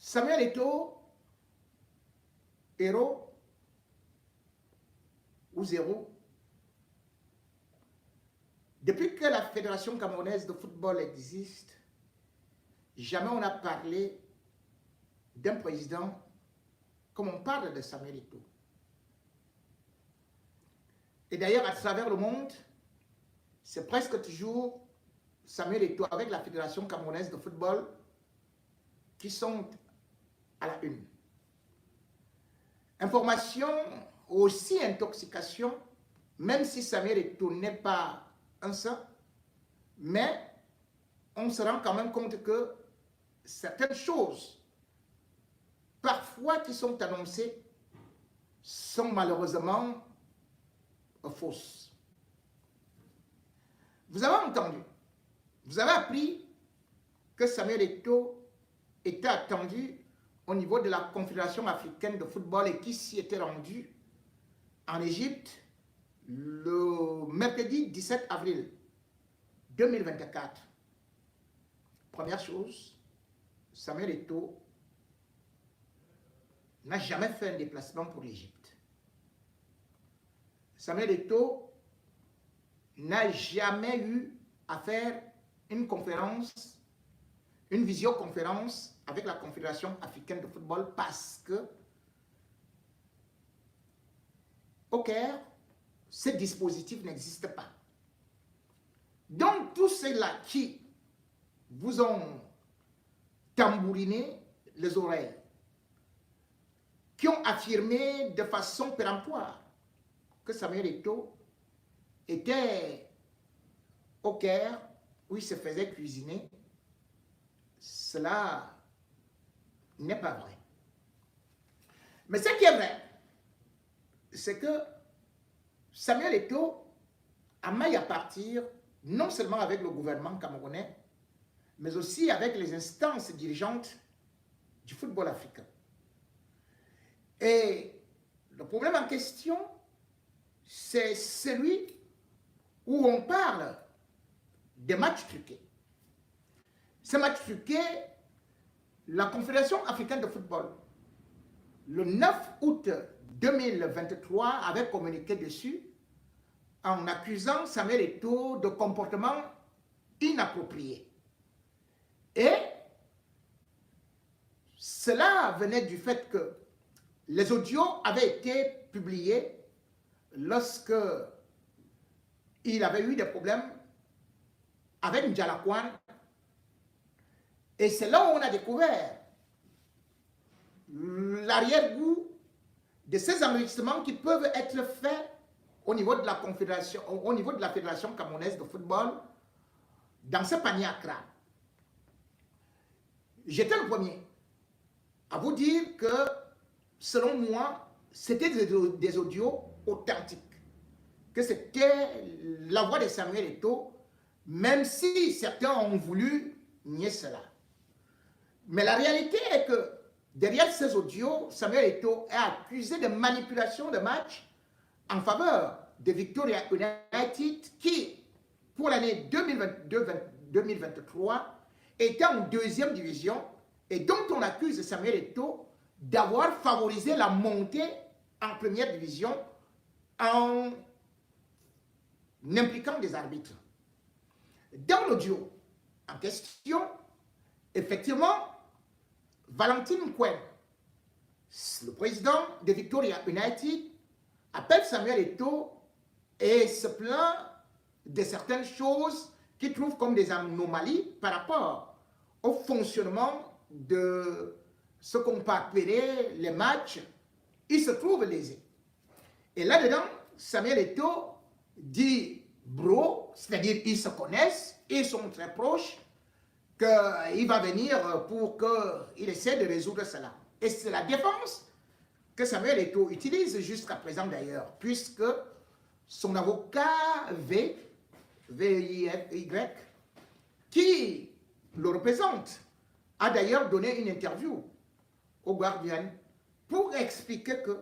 Samuel Eto'o, héros ou zéro. Depuis que la Fédération camerounaise de football existe, jamais on n'a parlé d'un président comme on parle de Samuel Eto'o. Et d'ailleurs, à travers le monde, c'est presque toujours Samuel Eto'o avec la Fédération camerounaise de football qui sont à la une. Information, aussi intoxication, même si Samuel Eto'o n'est pas un saint, mais on se rend quand même compte que certaines choses, parfois qui sont annoncées, sont malheureusement fausses. Vous avez entendu, vous avez appris que Samuel Eto'o était attendu au niveau de la Confédération africaine de football et qui s'y était rendu en Égypte le mercredi 17 avril 2024. Première chose, Samuel Eto'o n'a jamais fait un déplacement pour l'Égypte. Samuel Eto'o n'a jamais eu à faire une conférence, une visioconférence avec la Confédération africaine de football parce que au Caire, ce dispositif n'existe pas. Donc, tous ceux-là qui vous ont tambouriné les oreilles, qui ont affirmé de façon péremptoire que Samuel Eto'o était au Caire où il se faisait cuisiner, cela n'est pas vrai. Mais ce qui est vrai, c'est que Samuel Eto'o a maille à partir non seulement avec le gouvernement camerounais, mais aussi avec les instances dirigeantes du football africain. Et le problème en question, c'est celui où on parle des matchs truqués. Ces matchs truqués, la Confédération africaine de football, le 9 août 2023, avait communiqué dessus en accusant Samuel Eto'o de comportement inapproprié. Et cela venait du fait que les audios avaient été publiés lorsque il avait eu des problèmes avec Ndjalakouane. Et c'est là où on a découvert l'arrière-goût de ces enregistrements qui peuvent être faits au niveau de la Confédération, au niveau de la Fédération camerounaise de football, dans ce panier à crabe. J'étais le premier à vous dire que, selon moi, c'était des audios authentiques, que c'était la voix de Samuel Eto'o, même si certains ont voulu nier cela. Mais la réalité est que derrière ces audios, Samuel Eto'o est accusé de manipulation de match en faveur de Victoria United qui, pour l'année 2022-2023, était en deuxième division et dont on accuse Samuel Eto'o d'avoir favorisé la montée en première division en impliquant des arbitres. Dans l'audio en question, effectivement, Valentine Kwen, le président de Victoria United, appelle Samuel Eto'o et se plaint de certaines choses qu'il trouve comme des anomalies par rapport au fonctionnement de ce qu'on peut appeler les matchs. Il se trouve lésé. Et là-dedans, Samuel Eto'o dit bro, c'est-à-dire ils se connaissent, ils sont très proches, qu'il va venir pour qu'il essaie de résoudre cela. Et c'est la défense que Samuel Eto'o utilise jusqu'à présent d'ailleurs, puisque son avocat V-I-Y, qui le représente, a d'ailleurs donné une interview au Guardian pour expliquer que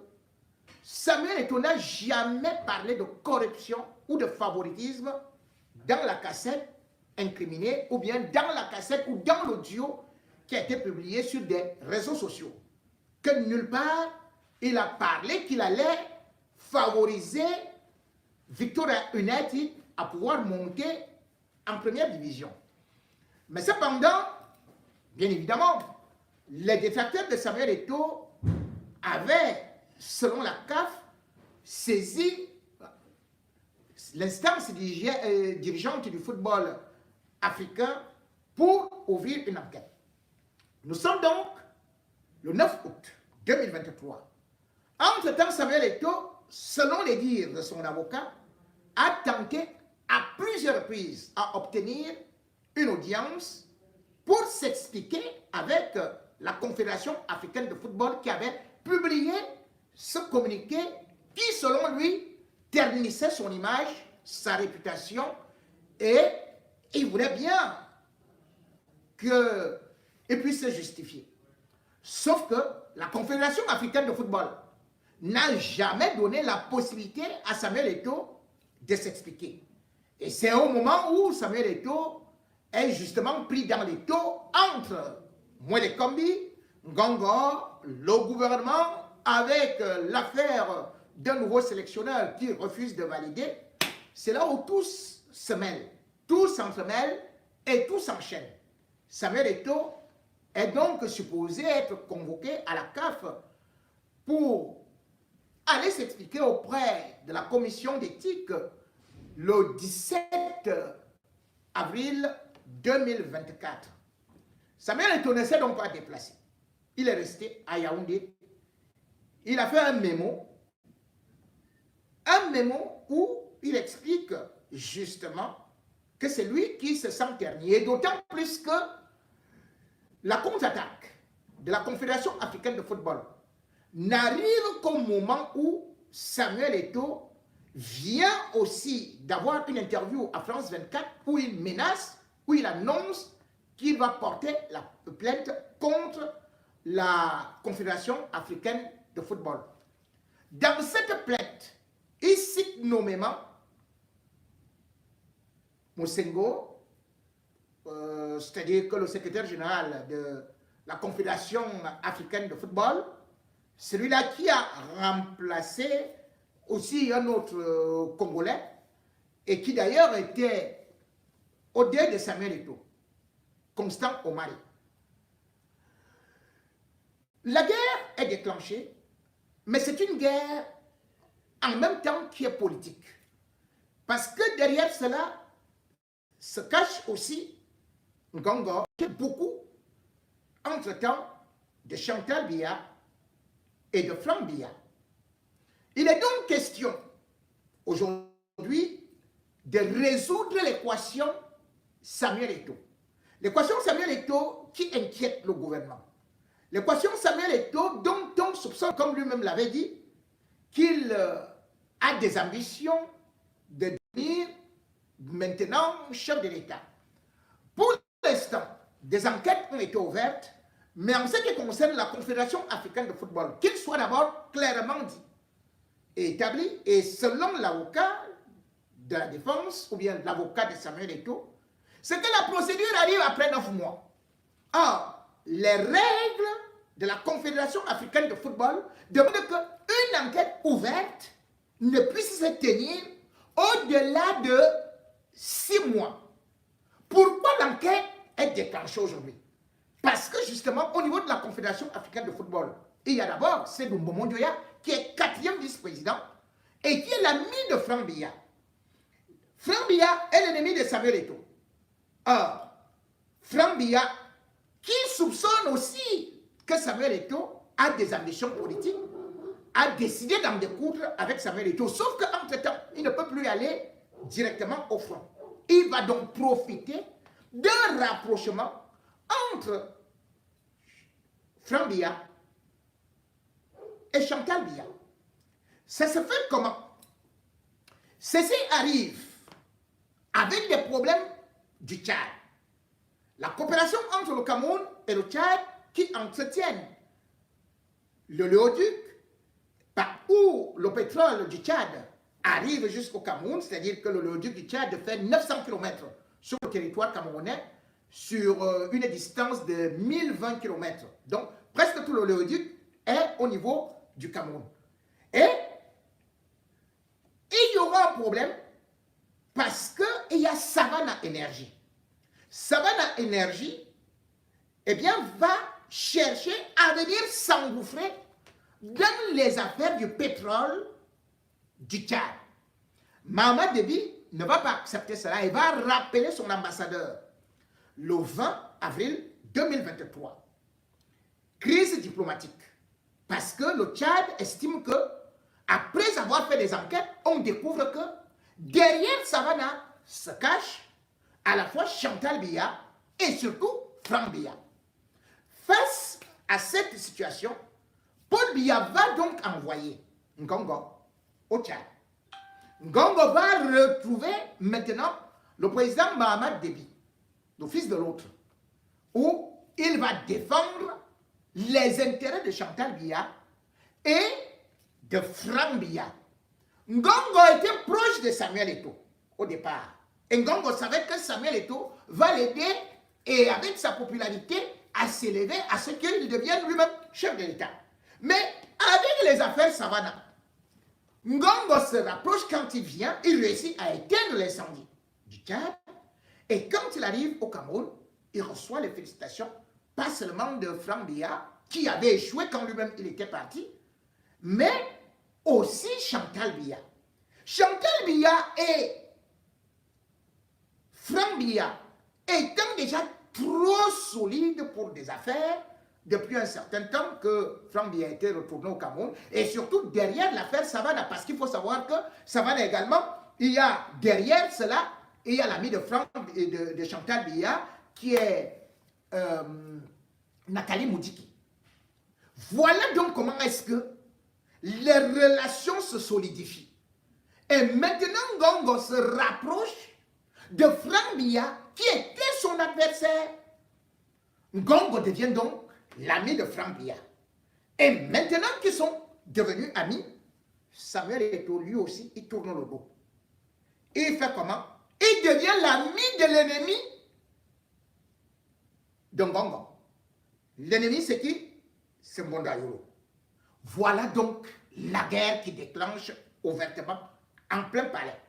Samuel Eto'o n'a jamais parlé de corruption ou de favoritisme dans la cassette incriminée ou bien dans la cassette ou dans l'audio qui a été publié sur des réseaux sociaux, que nulle part il a parlé qu'il allait favoriser Victoria United à pouvoir monter en première division. Mais cependant, bien évidemment, les détracteurs de Samuel Eto'o avaient, selon la CAF, saisi l'instance dirigeante du football africain pour ouvrir une enquête. Nous sommes donc le 9 août 2023. Entre-temps, Samuel Eto'o, selon les dires de son avocat, a tenté à plusieurs reprises à obtenir une audience pour s'expliquer avec la Confédération africaine de football qui avait publié ce communiqué qui, selon lui, ternissait son image, sa réputation, et il voulait bien qu'il puisse se justifier. Sauf que la Confédération africaine de football n'a jamais donné la possibilité à Samuel Eto'o de s'expliquer. Et c'est au moment où Samuel Eto'o est justement pris dans les taux entre Mwele Kombi, Ngongor, le gouvernement, avec l'affaire d'un nouveau sélectionneur qui refuse de valider. C'est là où tous se mêlent, tous s'entremêlent et tout s'enchaîne. Samuel Eto'o est donc supposé être convoqué à la CAF pour aller s'expliquer auprès de la commission d'éthique le 17 avril 2024. Samuel Eto'o ne s'est donc pas déplacé. Il est resté à Yaoundé. Il a fait un mémo où il explique justement que c'est lui qui se sent terni. Et d'autant plus que la contre-attaque de la Confédération africaine de football n'arrive qu'au moment où Samuel Eto'o vient aussi d'avoir une interview à France 24 où il menace, où il annonce qu'il va porter la plainte contre la Confédération africaine de football. Dans cette plainte, il cite nommément Mosengo, c'est-à-dire que le secrétaire général de la Confédération africaine de football, celui-là qui a remplacé aussi un autre Congolais, et qui d'ailleurs était au dé de Samuel Eto'o, Constant Omari. La guerre est déclenchée, mais c'est une guerre en même temps qui est politique. Parce que derrière cela se cache aussi Ngongor, qui est beaucoup, entre-temps, de Chantal Biya et de Franck Biya. Il est donc question, aujourd'hui, de résoudre l'équation Samuel Eto'o. L'équation Samuel Eto'o qui inquiète le gouvernement. L'équation Samuel Eto'o dont on soupçonne, comme lui-même l'avait dit, qu'il a des ambitions de devenir maintenant chef de l'État. Pour l'instant, des enquêtes ont été ouvertes, mais en ce qui concerne la Confédération africaine de football, qu'il soit d'abord clairement dit et établi, et selon l'avocat de la défense, ou bien l'avocat de Samuel Eto'o, c'est que la procédure arrive après 9 mois. Or, les règles de la Confédération africaine de football demandent qu'une enquête ouverte ne puisse se tenir au-delà de 6 mois. Pourquoi l'enquête est déclenchée aujourd'hui? Parce que justement, au niveau de la Confédération africaine de football, il y a d'abord Sédou Mbomondioya, qui est 4e vice-président, et qui est l'ami de Franck Biya. Franck Biya est l'ennemi de Samuel Eto'o. Or, Franck Biya, qui soupçonne aussi que Samuel Eto'o a des ambitions politiques, a décidé d'en découdre avec Samuel Eto'o. Sauf qu'entre-temps, il ne peut plus aller directement au front. Il va donc profiter d'un rapprochement entre Franck Biya et Chantal Biya. Ça se fait comment? Ceci arrive avec des problèmes du Tchad. La coopération entre le Cameroun et le Tchad qui entretiennent le léoduc par où le pétrole du Tchad arrive jusqu'au Cameroun, c'est-à-dire que le léoduc du Tchad fait 900 km sur le territoire camerounais, sur une distance de 1020 km. Donc, presque tout l'oléoduc est au niveau du Cameroun. Et il y aura un problème parce qu'il y a Savannah Énergie. Savannah Énergie, eh bien, va chercher à venir s'engouffrer dans les affaires du pétrole du Tchad. Mahamat Déby ne va pas accepter cela. Il va rappeler son ambassadeur le 20 avril 2023. Crise diplomatique. Parce que le Tchad estime que, après avoir fait des enquêtes, on découvre que derrière Savannah se cache à la fois Chantal Biya et surtout Franck Biya. Face à cette situation, Paul Biya va donc envoyer Ngongo au Tchad. Ngongo va retrouver maintenant le président Mahamat Déby, le fils de l'autre, où il va défendre les intérêts de Chantal Biya et de Franck Biya. Ngongo était proche de Samuel Eto'o au départ. Et Ngongo savait que Samuel Eto'o va l'aider et avec sa popularité à s'élever à ce qu'il devienne lui-même chef de l'État. Mais avec les affaires Savannah, Ngongo se rapproche quand il vient, il réussit à éteindre l'incendie du Tchad. Et quand il arrive au Cameroun, il reçoit les félicitations, pas seulement de Franck Biya, qui avait échoué quand lui-même il était parti, mais aussi Chantal Biya. Chantal Biya et Franck Biya étant déjà trop solides pour des affaires, depuis un certain temps que Franck Biya a été retourné au Cameroun, et surtout derrière l'affaire Savannah, parce qu'il faut savoir que Savannah également, il y a derrière cela, il y a l'ami de Franck et de Chantal Biya, qui est Nathalie Moudiki. Voilà donc comment est-ce que les relations se solidifient. Et maintenant, Ngongo se rapproche de Franck Biya, qui était son adversaire. Ngongo devient donc l'ami de Franck Biya. Et maintenant qu'ils sont devenus amis, Samuel Eto'o, lui aussi, il tourne le dos. Et il fait comment? Il devient l'ami de l'ennemi de Ngongo. L'ennemi, c'est qui? C'est Mbonda-Yolo. Voilà donc la guerre qui déclenche ouvertement en plein palais.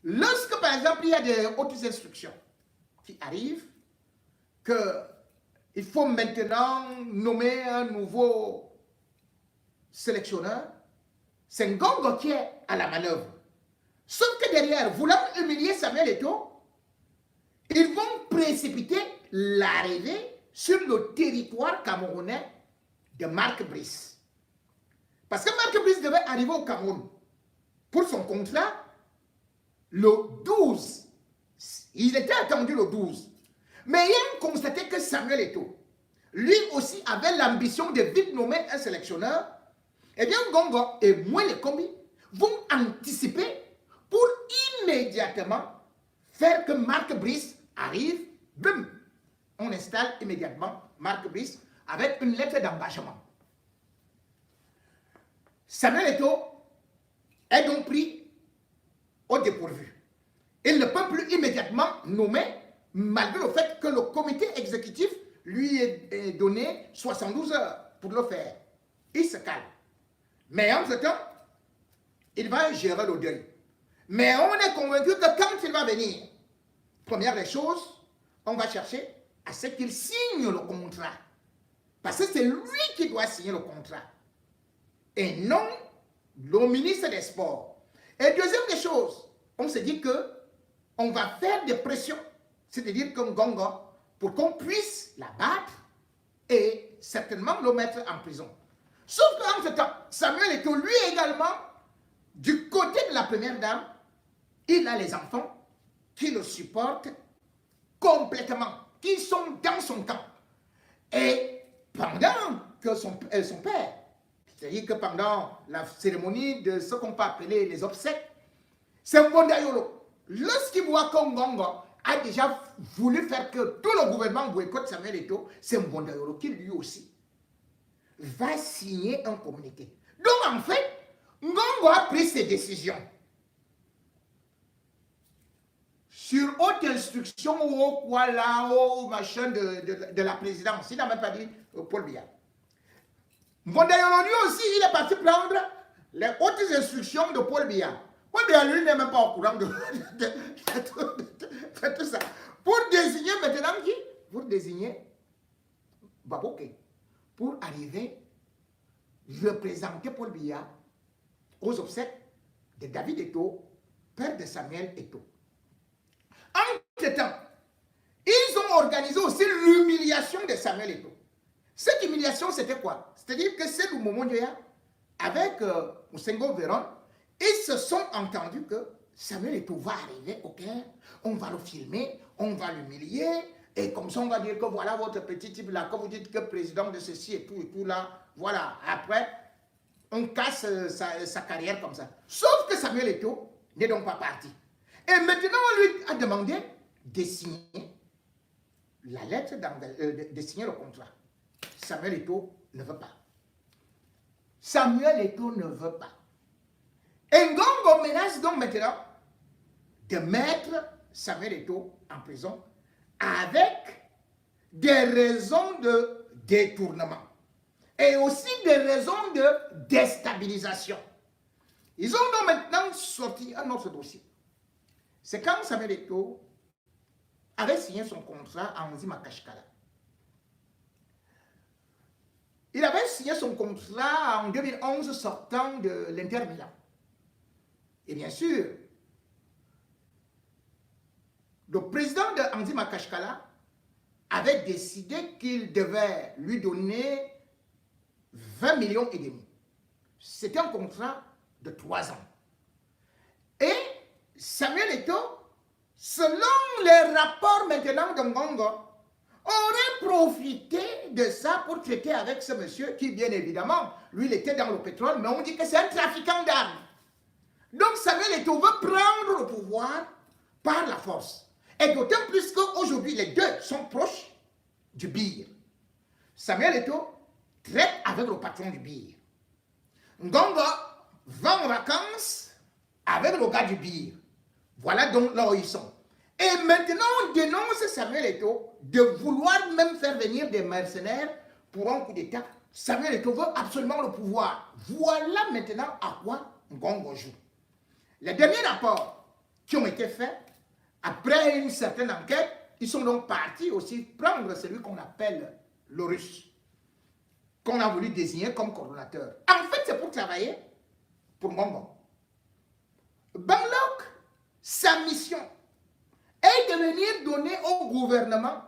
Lorsque, par exemple, il y a des hautes instructions qui arrivent, qu'il faut maintenant nommer un nouveau sélectionneur, c'est Ngongo qui est à la manœuvre. Sauf que derrière, voulant humilier Samuel Eto'o, ils vont précipiter l'arrivée sur le territoire camerounais de Marc Brice. Parce que Marc Brice devait arriver au Cameroun pour son contrat le 12. Il était attendu le 12. Mais ayant constaté que Samuel Eto'o, lui aussi avait l'ambition de vite nommer un sélectionneur, eh bien Ngongo et Mwele Kombi vont anticiper pour immédiatement faire que Marc Brice arrive, boum, on installe immédiatement Marc Brice avec une lettre d'engagement. Samuel Eto'o est donc pris au dépourvu. Il ne peut plus immédiatement nommer, malgré le fait que le comité exécutif lui ait donné 72 heures pour le faire. Il se calme. Mais en ce temps, il va gérer le deuil. Mais on est convaincu que quand il va venir, première des choses, on va chercher à ce qu'il signe le contrat. Parce que c'est lui qui doit signer le contrat. Et non le ministre des Sports. Et deuxième des choses, on se dit que on va faire des pressions, c'est-à-dire que Ngongo, pour qu'on puisse la battre et certainement le mettre en prison. Sauf qu'en ce temps, Samuel Eto'o, lui également, du côté de la première dame, il a les enfants qui le supportent complètement, qui sont dans son camp. Et pendant que son père, c'est-à-dire que pendant la cérémonie de ce qu'on peut appeler les obsèques, c'est Mbonda-Yolo. Lorsqu'il voit que Ngongo a déjà voulu faire que tout le gouvernement boycotte Samuel Eto'o, c'est Mbonda-Yolo qui lui aussi va signer un communiqué. Donc en fait, Ngongo a pris ses décisions sur haute instruction ou quoi là, ou machin de la présidence. Il n'a même pas dit Paul Biya. Mondayoloni aussi, il est parti prendre les hautes instructions de Paul Biya. Paul Biya, lui, n'est même pas au courant de tout ça. Pour désigner maintenant qui? Pour désigner Baboké. Pour arriver représenter Paul Biya aux obsèques de David Eto'o, père de Samuel Eto'o. Entre-temps, ils ont organisé aussi l'humiliation de Samuel Eto'o. Cette humiliation, c'était quoi? C'est-à-dire que c'est Momo Ndoya, avec Osengo Véron, ils se sont entendus que Samuel Eto'o va arriver au Caire, on va le filmer, on va l'humilier, et comme ça on va dire que voilà votre petit type là, quand vous dites que président de ceci et tout là, voilà, après, on casse sa carrière comme ça. Sauf que Samuel Eto'o n'est donc pas parti. Et maintenant, on lui a demandé de signer la lettre, de signer le contrat. Samuel Eto'o ne veut pas. Samuel Eto'o ne veut pas. Et Ngongo menace donc maintenant de mettre Samuel Eto'o en prison avec des raisons de détournement et aussi des raisons de déstabilisation. Ils ont donc maintenant sorti un autre dossier. C'est quand Samuel Eto'o avait signé son contrat à Nzima Kashkala. Il avait signé son contrat en 2011 sortant de l'Inter Milan. Et bien sûr, le président de Nzima Kashkala avait décidé qu'il devait lui donner 20 millions et demi. C'était un contrat de 3 ans. Et Samuel Eto'o, selon les rapports maintenant de Ngongo, aurait profité de ça pour traiter avec ce monsieur qui, bien évidemment, lui, il était dans le pétrole, mais on dit que c'est un trafiquant d'armes. Donc Samuel Eto'o veut prendre le pouvoir par la force. Et d'autant plus qu'aujourd'hui, les deux sont proches du BIR. Samuel Eto'o traite avec le patron du BIR. Ngongo va en vacances avec le gars du BIR. Voilà donc là où ils sont. Et maintenant, on dénonce Samuel Eto'o de vouloir même faire venir des mercenaires pour un coup d'État. Samuel Eto'o veut absolument le pouvoir. Voilà maintenant à quoi Ngongo joue. Les derniers rapports qui ont été faits, après une certaine enquête, ils sont donc partis aussi prendre celui qu'on appelle le russe, qu'on a voulu désigner comme coordonnateur. En fait, c'est pour travailler pour Ngongo. Banglok, sa mission est de venir donner au gouvernement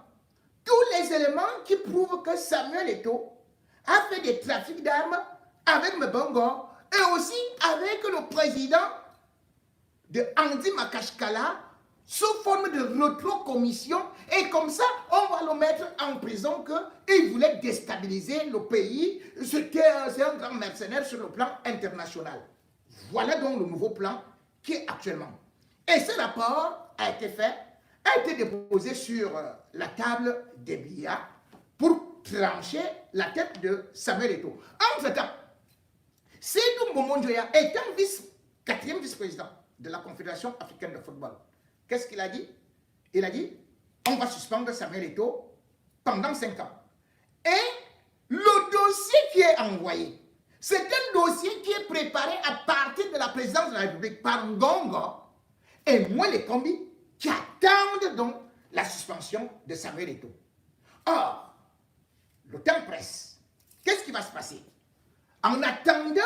tous les éléments qui prouvent que Samuel Eto'o a fait des trafics d'armes avec Mbongo et aussi avec le président de Nzima Kashkala sous forme de rétrocommission, et comme ça, on va le mettre en prison qu'il voulait déstabiliser le pays. C'est un grand mercenaire sur le plan international. Voilà donc le nouveau plan qui est actuellement. Et ce rapport a été déposé sur la table des Biya pour trancher la tête de Samuel Eto'o. Entre-temps, Sédou Momo Ndoya étant quatrième vice-président de la Confédération africaine de football, qu'est-ce qu'il a dit? Il a dit, on va suspendre Samuel Eto'o pendant 5 ans. Et le dossier qui est envoyé, c'est un dossier qui est préparé à partir de la présidence de la République par Ngongo et moi les combis qui attendent donc la suspension de Samuel Eto'o. Or, le temps presse. Qu'est-ce qui va se passer? En attendant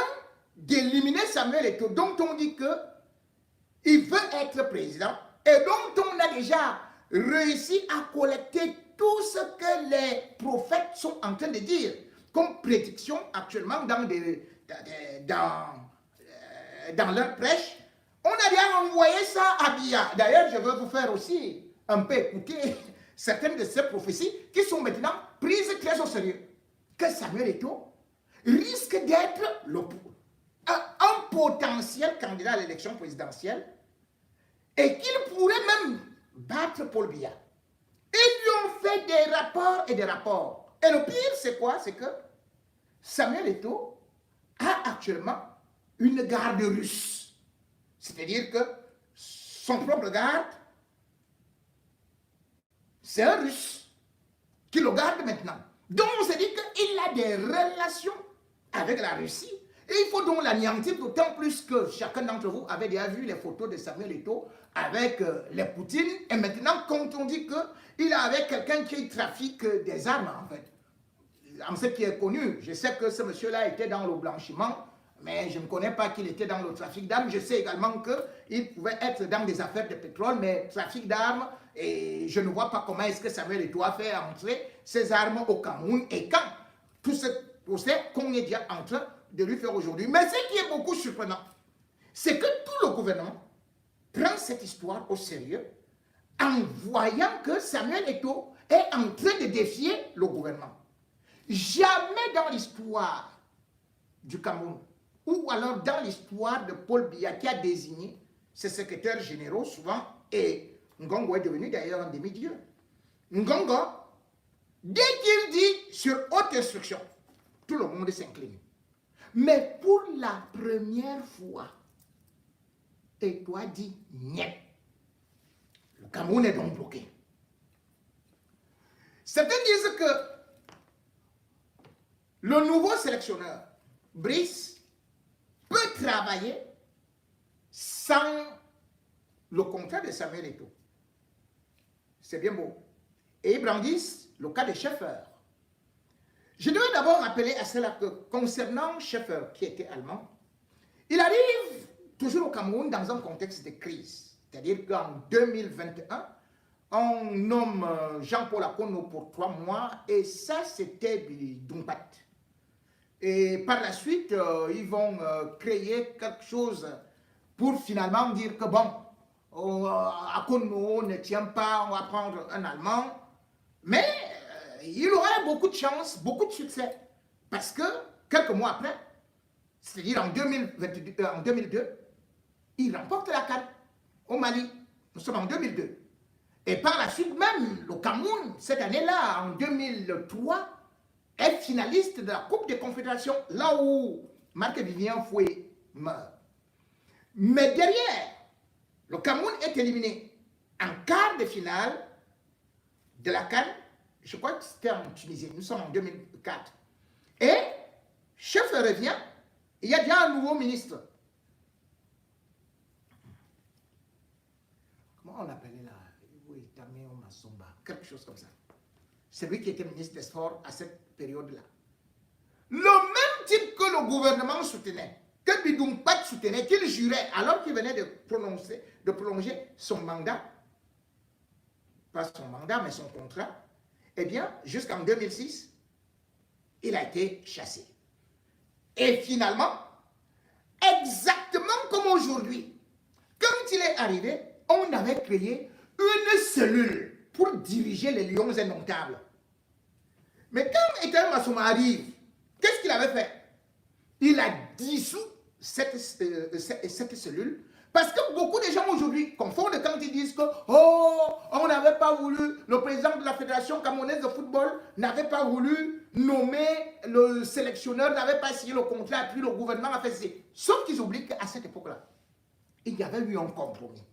d'éliminer Samuel Eto'o, dont on dit qu'il veut être président, et dont on a déjà réussi à collecter tout ce que les prophètes sont en train de dire, comme prédiction actuellement dans leur prêche, on a déjà envoyé ça à Biya. D'ailleurs, je veux vous faire aussi un peu écouter certaines de ces prophéties qui sont maintenant prises très au sérieux. Que Samuel Eto'o risque d'être un potentiel candidat à l'élection présidentielle et qu'il pourrait même battre Paul Biya. Ils lui ont fait des rapports et des rapports. Et le pire, c'est quoi? C'est que Samuel Eto'o a actuellement une garde russe. C'est-à-dire que son propre garde c'est un Russe qui le garde maintenant. Donc on s'est dit qu'il a des relations avec la Russie. Et il faut donc l'anéantir, d'autant plus que chacun d'entre vous avait déjà vu les photos de Samuel Eto'o avec les Poutines. Et maintenant, quand on dit qu'il est avec quelqu'un qui trafique des armes, en fait, en ce qui est connu, je sais que ce monsieur-là était dans le blanchiment, mais je ne connais pas qu'il était dans le trafic d'armes. Je sais également qu'il pouvait être dans des affaires de pétrole, mais trafic d'armes, et je ne vois pas comment est-ce que Samuel Eto'o a fait entrer ces armes au Cameroun et quand tout ce procès qu'on est déjà en train de lui faire aujourd'hui. Mais ce qui est beaucoup surprenant, c'est que tout le gouvernement prend cette histoire au sérieux en voyant que Samuel Eto'o est en train de défier le gouvernement. Jamais dans l'histoire du Cameroun, ou alors dans l'histoire de Paul Biya qui a désigné ses secrétaires généraux souvent, et Ngongo est devenu d'ailleurs un demi-dieu. Ngongo, dès qu'il dit sur haute instruction, tout le monde s'incline. Mais pour la première fois, Eto'o a dit niet. Le Cameroun est donc bloqué. Certains disent que le nouveau sélectionneur, Brice, peut travailler sans le contrat de Samuel Eto'o. C'est bien beau. Et ils brandissent le cas de Schäfer. Je devais d'abord rappeler à cela que concernant Schäfer, qui était allemand, il arrive toujours au Cameroun dans un contexte de crise. C'est-à-dire qu'en 2021, on nomme Jean-Paul Akono pour 3 mois et ça, c'était Dumpat. Et par la suite, ils vont créer quelque chose pour finalement dire que bon, Akono ne tient pas, on va prendre un Allemand. Mais il aurait beaucoup de chance, beaucoup de succès. Parce que quelques mois après, c'est-à-dire en 2002, il remporte la CAN au Mali. Nous sommes en 2002. Et par la suite même, le Cameroun, cette année-là, en 2003, est finaliste de la Coupe des Confédérations, là où Marc-Vivien Foué meurt. Mais derrière, le Cameroun est éliminé en quart de finale de la CAN. Je crois que c'était en Tunisie, nous sommes en 2004. Et Schäfer revient, il y a déjà un nouveau ministre. Comment on l'appelait là? Quelque chose comme ça. C'est lui qui était ministre des Sports à cette période-là. Le même type que le gouvernement soutenait, que Bidumpat soutenait, qu'il jurait, alors qu'il venait de prolonger son mandat, pas son mandat, mais son contrat, eh bien, jusqu'en 2006, il a été chassé. Et finalement, exactement comme aujourd'hui, quand il est arrivé, on avait créé une cellule pour diriger les lions indomptables. Mais quand Etienne Massouma arrive, qu'est-ce qu'il avait fait? Il a dissous cette cellule. Parce que beaucoup de gens aujourd'hui confondent quand ils disent que on n'avait pas voulu, le président de la Fédération camerounaise de football n'avait pas voulu nommer le sélectionneur, n'avait pas signé le contrat, puis le gouvernement a fait ceci. Sauf qu'ils oublient qu'à cette époque-là, il y avait eu un compromis.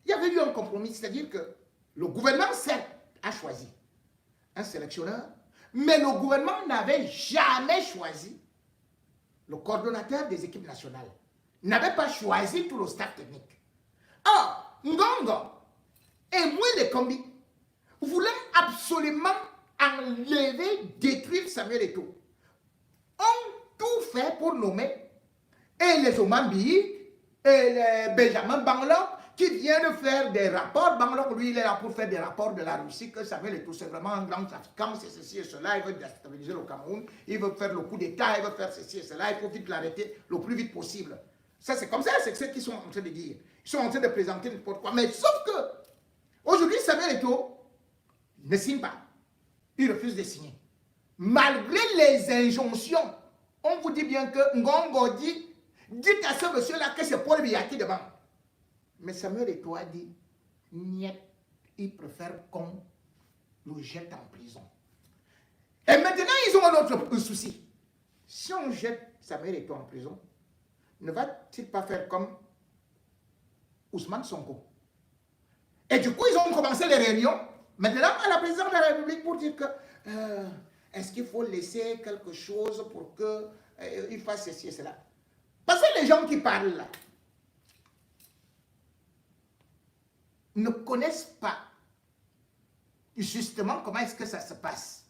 Il y avait eu un compromis, c'est-à-dire que le gouvernement, certes, a choisi un sélectionneur, mais le gouvernement n'avait jamais choisi le coordonnateur des équipes nationales, n'avait pas choisi tout le staff technique. Or, Ngongo et Mouille Kombi voulaient absolument enlever, détruire Samuel Eto'o. Ont tout fait pour nommer et les Omambi et les Benjamin Banglok qui viennent faire des rapports. Banglok, lui, il est là pour faire des rapports de la Russie, que Samuel Eto'o, c'est vraiment un grand trafiquant, c'est ceci et cela, il veut déstabiliser le Cameroun, il veut faire le coup d'État, il veut faire ceci et cela, il faut vite l'arrêter le plus vite possible. Ça, c'est comme ça, c'est ce qu'ils sont en train de dire. Ils sont en train de présenter n'importe quoi. Mais sauf que, aujourd'hui, Samuel Eto'o ne signe pas. Il refuse de signer. Malgré les injonctions, on vous dit bien que Ngongo dit, dites à ce monsieur-là que c'est Paul Biya qui demande. Mais Samuel Eto'o a dit, niet, il préfère qu'on le jette en prison. Et maintenant, ils ont un autre souci. Si on jette Samuel Eto'o en prison, ne va-t-il pas faire comme Ousmane Sonko? Et du coup, ils ont commencé les réunions Maintenant, à la présidence de la République pour dire que est-ce qu'il faut laisser quelque chose pour qu'il fasse ceci et cela. Parce que les gens qui parlent là ne connaissent pas justement comment est-ce que ça se passe.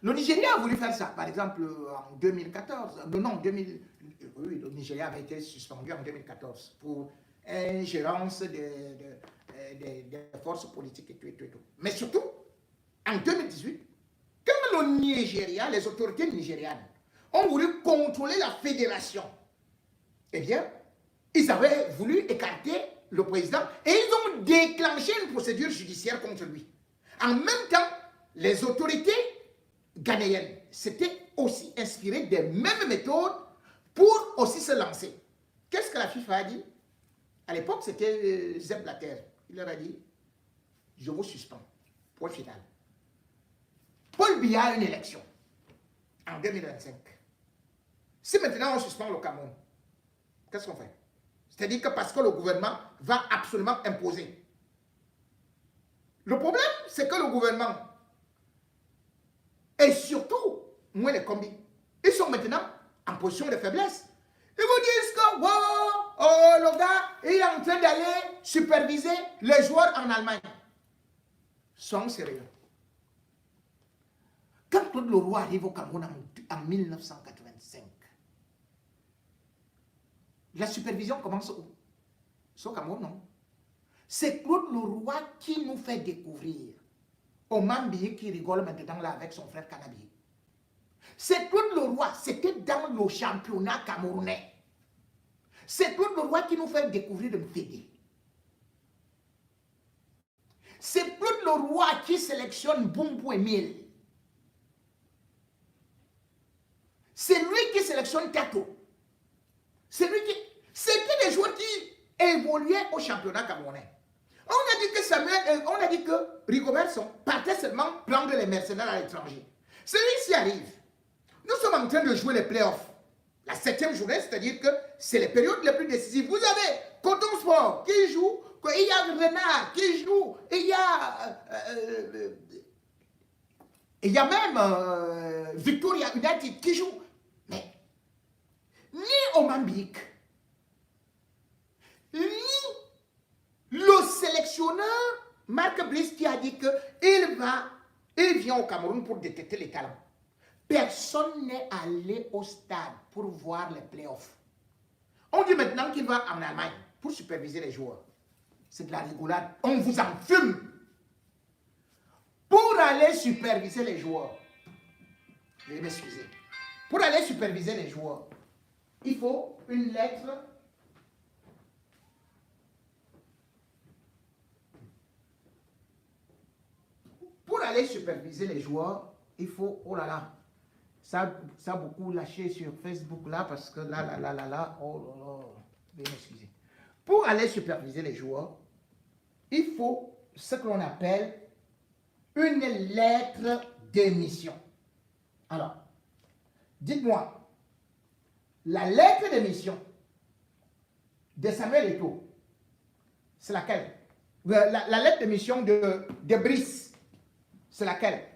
Le Nigeria a voulu faire ça, par exemple, en 2014. Non, oui, le Nigeria avait été suspendu en 2014 pour ingérence des forces politiques et tout, et tout, et tout. Mais surtout, en 2018, quand le Nigeria, les autorités nigérianes, ont voulu contrôler la fédération, eh bien, ils avaient voulu écarter le président et ils ont déclenché une procédure judiciaire contre lui. En même temps, les autorités ghanéennes s'étaient aussi inspirées des mêmes méthodes pour aussi se lancer. Qu'est-ce que la FIFA a dit? À l'époque, c'était Zeb Blatter. Il leur a dit, je vous suspends. Point final. Paul Biya a une élection en 2025. Si maintenant on suspend le Cameroun, qu'est-ce qu'on fait? C'est-à-dire que parce que le gouvernement va absolument imposer. Le problème, c'est que le gouvernement, et surtout, moi les combis, ils sont maintenant en position de faiblesse. Ils vous disent que wow, le gars il est en train d'aller superviser les joueurs en Allemagne. Soyons sérieux. Quand Claude Leroy arrive au Cameroun en 1985, la supervision commence où? C'est au Cameroun, non? C'est Claude Leroy qui nous fait découvrir Oman Bié qui rigole maintenant là avec son frère Kanabi. C'est Claude Leroy, c'était dans le championnat camerounais. C'est Claude Leroy qui nous fait découvrir le Fédé. C'est Claude Leroy qui sélectionne Boumbo Emile. C'est lui qui sélectionne Tato. C'est lui qui... C'était des joueurs qui évoluaient au championnat camerounais. On a dit que Samuel, on a dit que Rigobertson partait seulement prendre les mercenaires à l'étranger. Celui-ci arrive. Nous sommes en train de jouer les playoffs. La 7e journée, c'est-à-dire que c'est les périodes les plus décisives. Vous avez Coton Sport qui joue, il y a Renard qui joue, il y a même Victoria United qui joue. Mais ni Omambik, ni le sélectionneur Marc Brice qui a dit qu'il vient au Cameroun pour détecter les talents. Personne n'est allé au stade pour voir les playoffs. On dit maintenant qu'il va en Allemagne pour superviser les joueurs. C'est de la rigolade. On vous en fume. Pour aller superviser les joueurs, veuillez m'excuser. Pour aller superviser les joueurs, il faut une lettre. Pour aller superviser les joueurs, il faut, oh là là, ça a beaucoup lâché sur Facebook là, parce que là, oh là là, veuillez m'excuser. Pour aller superviser les joueurs, il faut ce que l'on appelle une lettre d'émission. Alors, dites-moi, la lettre d'émission de Samuel Eto'o, c'est laquelle? La lettre d'émission de Brice, c'est laquelle?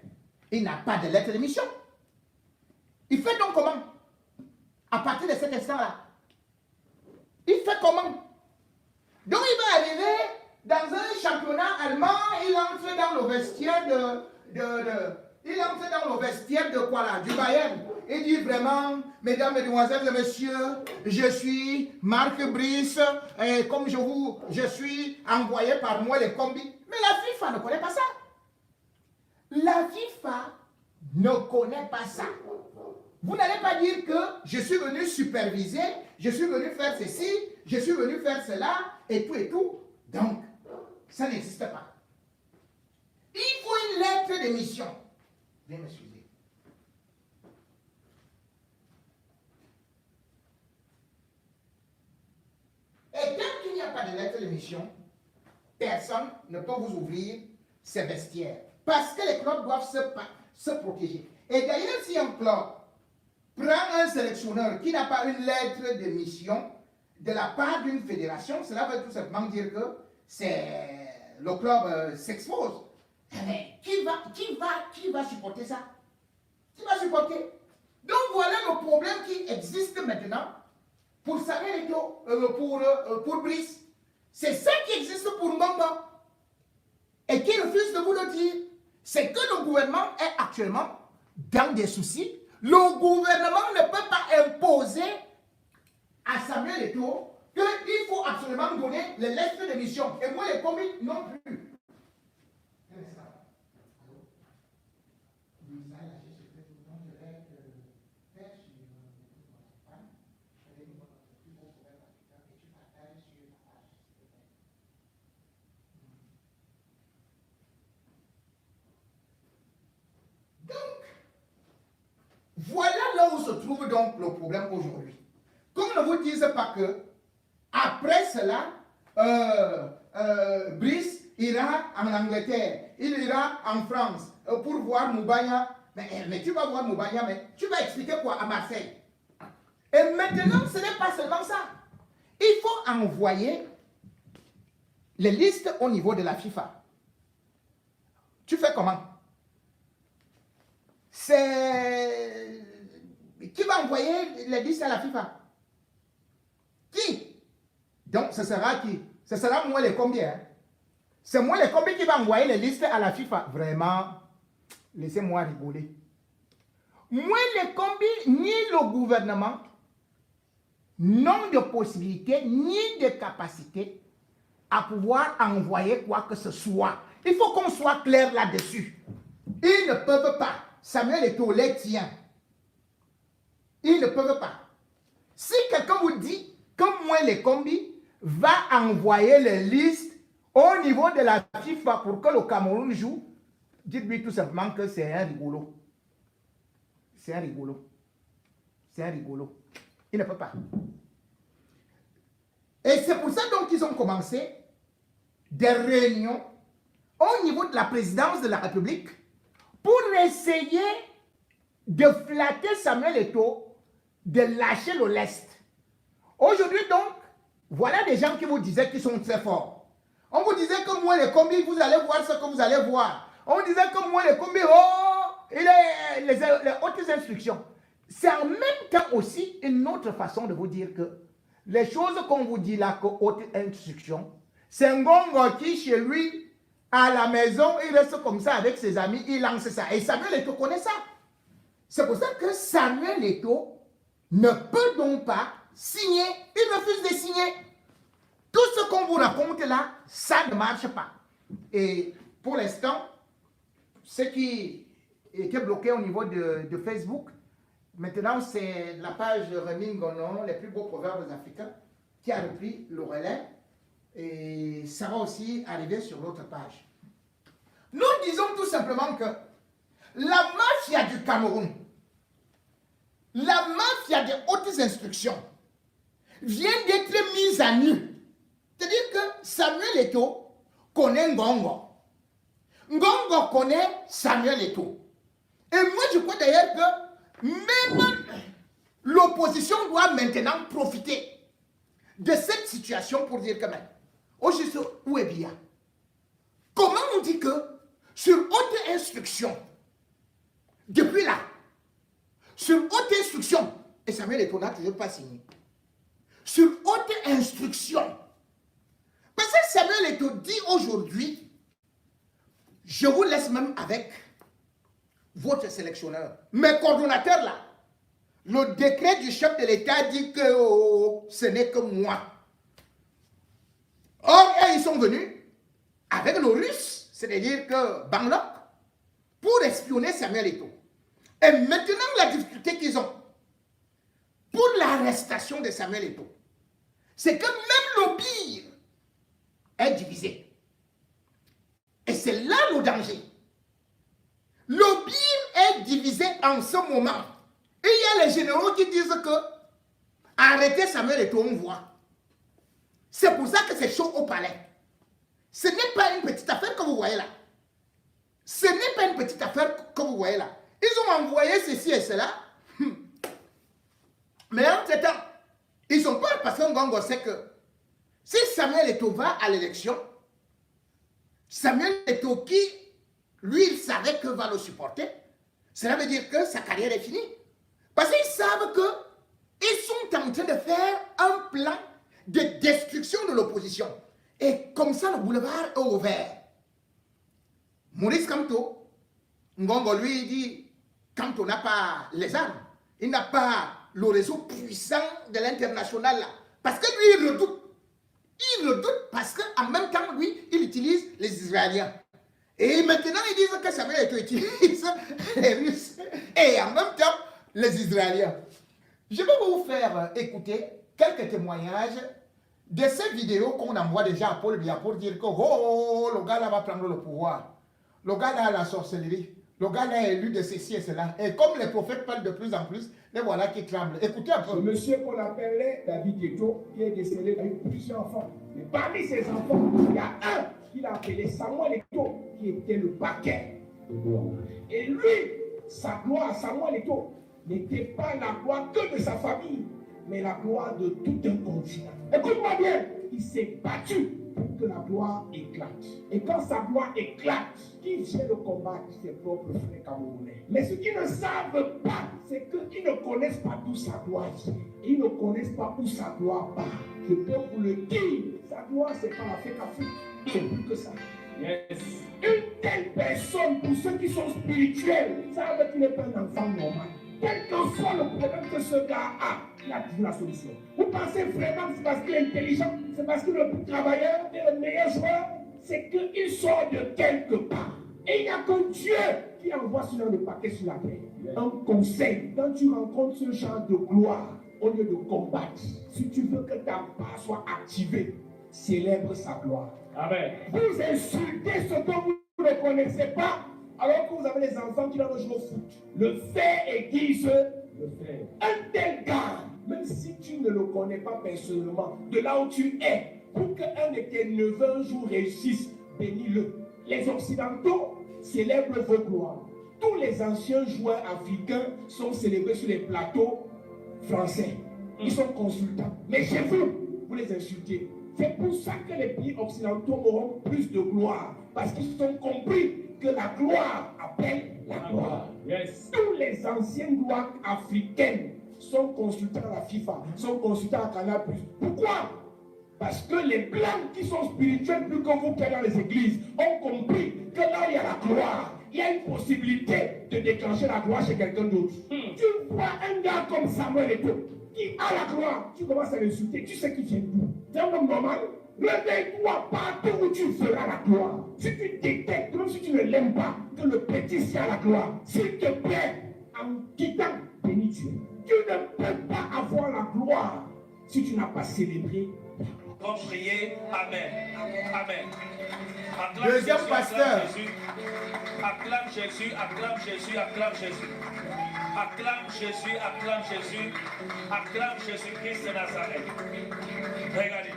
Il n'a pas de lettre d'émission. Il fait donc comment? À partir de cet instant-là, il fait comment? Donc il va arriver dans un championnat allemand, il entre dans le vestiaire il entre dans le vestiaire de quoi là? Du Bayern. Il dit vraiment, mesdames, mesdemoiselles et messieurs, je suis Marc Brice, et comme je suis envoyé par moi les combis. Mais la FIFA ne connaît pas ça. La FIFA ne connaît pas ça. Vous n'allez pas dire que je suis venu superviser, je suis venu faire ceci, je suis venu faire cela, et tout et tout. Donc, ça n'existe pas. Il faut une lettre d'émission. Veuillez m'excuser. Et tant qu'il n'y a pas de lettre d'émission, personne ne peut vous ouvrir ces vestiaires. Parce que les clubs doivent se protéger. Et d'ailleurs, si un club prend un sélectionneur qui n'a pas une lettre d'émission de la part d'une fédération, cela veut tout simplement dire que c'est le club s'expose. Mais qui va supporter ça? Qui va supporter? Donc voilà le problème qui existe maintenant pour Samuel Eto'o, pour Brice. C'est ça qui existe pour Mbamba. Et qui refuse de vous le dire. C'est que le gouvernement est actuellement dans des soucis. Le gouvernement ne peut pas imposer à Samuel Eto'o qu'il faut absolument donner les lettres de mission. Et moi, les commis non plus. Voilà là où se trouve donc le problème aujourd'hui. Qu'on ne vous dise pas que, après cela, Brice ira en Angleterre, il ira en France pour voir Moubaya. Mais tu vas voir Moubaya, mais tu vas expliquer quoi à Marseille? Et maintenant, ce n'est pas seulement ça. Il faut envoyer les listes au niveau de la FIFA. Tu fais comment? C'est... Qui va envoyer les listes à la FIFA? Qui? Donc, ce sera qui? Ce sera moi les combien? Hein? C'est moi les combien qui va envoyer les listes à la FIFA? Vraiment, laissez-moi rigoler. Moi les combien, ni le gouvernement n'ont de possibilité, ni de capacité à pouvoir envoyer quoi que ce soit. Il faut qu'on soit clair là-dessus. Ils ne peuvent pas. Samuel Eto'o les tient. Ils ne peuvent pas. Si quelqu'un vous dit que moi les combis va envoyer les listes au niveau de la FIFA pour que le Cameroun joue, dites-lui tout simplement que c'est un rigolo. C'est un rigolo. C'est un rigolo. Il ne peut pas. Et c'est pour ça donc qu'ils ont commencé des réunions au niveau de la présidence de la République pour essayer de flatter Samuel Eto'o, de lâcher le lest. Aujourd'hui donc, voilà des gens qui vous disaient qu'ils sont très forts. On vous disait que moi les combis, vous allez voir ce que vous allez voir. On vous disait que moi les combis, oh, les hautes instructions. C'est en même temps aussi une autre façon de vous dire que les choses qu'on vous dit là, que haute instruction, c'est un gongo qui chez lui, à la maison, il reste comme ça avec ses amis, il lance ça. Et Samuel Eto'o connaît ça. C'est pour ça que Samuel Eto'o ne peut donc pas signer, il refuse de signer. Tout ce qu'on vous raconte là, ça ne marche pas. Et pour l'instant, ce qui était bloqué au niveau de Facebook, maintenant c'est la page Rémi Ngonon, les plus beaux proverbes africains, qui a repris le relais. Et ça va aussi arriver sur l'autre page. Nous disons tout simplement que la mafia du Cameroun, la mafia des hautes instructions, vient d'être mise à nu. C'est-à-dire que Samuel Eto'o connaît Ngongo. Ngongo connaît Samuel Eto'o. Et moi, je crois d'ailleurs que même l'opposition doit maintenant profiter de cette situation pour dire que même, au juste où est bien. Comment on dit que sur haute instruction, depuis là, sur haute instruction, et Samuel Eto'o n'a toujours pas signé, sur haute instruction, parce que Samuel Eto'o dit aujourd'hui, je vous laisse même avec votre sélectionneur, mes coordonnateurs là, le décret du chef de l'État dit que oh, ce n'est que moi. Or, ils sont venus avec le russe, c'est-à-dire que Bangkok, pour espionner Samuel Eto'o. Et maintenant, la difficulté qu'ils ont pour l'arrestation de Samuel Eto'o, c'est que même le pire est divisé. Et c'est là le danger. Le pire est divisé en ce moment. Et il y a les généraux qui disent que arrêtez Samuel Eto'o, on voit. C'est pour ça que c'est chaud au palais. Ce n'est pas une petite affaire que vous voyez là. Ce n'est pas une petite affaire que vous voyez là. Ils ont envoyé ceci et cela. Mais en ce temps, ils ont peur parce qu'un Ngongo sait que si Samuel Eto'o va à l'élection, Samuel Eto'o qui, lui, il savait que va le supporter. Cela veut dire que sa carrière est finie. Parce qu'ils savent qu'ils sont en train de faire un plan de destruction de l'opposition. Et comme ça, le boulevard est ouvert. Maurice Kamto, Ngongo, lui, il dit, Kamto n'a pas les armes. Il n'a pas le réseau puissant de l'international là. Parce que lui, il redoute. Il redoute parce qu'en même temps, lui, il utilise les Israéliens. Et maintenant, ils disent que Samuel Eto'o utilise les Russes. Et en même temps, les Israéliens. Je vais vous faire écouter quelques témoignages de ces vidéos qu'on envoie déjà à Paul Biya pour dire que oh, le gars là va prendre le pouvoir. Le gars là a la sorcellerie. Le gars là est élu de ceci et cela. Et comme les prophètes parlent de plus en plus, les voilà qui tremblent. Écoutez un peu. Le monsieur qu'on appelait David Eto'o, qui est décédé avec plusieurs enfants. Mais parmi ses enfants, il y a un qu'il a appelé Samuel Eto'o, qui était le paquet. Et lui, sa gloire, Samuel Eto'o, n'était pas la gloire que de sa famille, mais la gloire de tout un continent. Écoute-moi bien, il s'est battu pour que la gloire éclate. Et quand sa gloire éclate, qui vient le combattre? Ses propres frères camerounais. Mais ce qu'ils ne savent pas, c'est qu'ils ne connaissent pas d'où sa gloire vient. Ils ne connaissent pas où sa gloire part. Je peux vous le dire, sa gloire, c'est pas l'Afrique Afrique. C'est plus que ça. Yes. Une telle personne, pour ceux qui sont spirituels, savent qu'il n'est pas un enfant normal. Quel que soit le problème que ce gars a, il a toujours la solution. Vous pensez vraiment que c'est parce qu'il est intelligent, c'est parce qu'il est le plus travailleur et le meilleur joueur? C'est qu'il sort de quelque part. Et il n'y a que Dieu qui envoie ce genre de paquet sur la terre. Un conseil, quand tu rencontres ce genre de gloire, au lieu de combattre, si tu veux que ta part soit activée, célèbre sa gloire. Amen. Vous insultez ce que vous ne connaissez pas, alors que vous avez des enfants qui doivent jouer au foot. Le fait aiguise le fait. Un tel gars, même si tu ne le connais pas personnellement, de là où tu es, pour qu'un de tes neveux un jour réussisse, bénis-le. Les Occidentaux célèbrent vos gloires. Tous les anciens joueurs africains sont célébrés sur les plateaux français. Ils sont consultants. Mais chez vous, vous les insultez. C'est pour ça que les pays occidentaux auront plus de gloire. Parce qu'ils ont compris que la gloire appelle la gloire. Yes. Tous les anciennes gloires africaines sont consultants à la FIFA, sont consultants à Canal+. Pourquoi? Parce que les blancs qui sont spirituels plus que vous qui êtes dans les églises ont compris que là où il y a la gloire, il y a une possibilité de déclencher la gloire chez quelqu'un d'autre. Tu vois un gars comme Samuel Eto'o qui a la gloire, tu commences à l'insulter, tu sais qu'il vient d'où? C'est un homme normal. Réveille-toi partout où tu feras la gloire. Si tu détectes, même si tu ne l'aimes pas, que le petit a la gloire, s'il te plaît, en quittant, bénis Dieu. Tu ne peux pas avoir la gloire si tu n'as pas célébré. Comme prier, Amen. Amen. Acclame Deuxième Jésus, pasteur. acclame Jésus, acclame Jésus, acclame Jésus. Acclame Jésus, acclame Jésus, acclame Jésus-Christ de Nazareth. Regardez.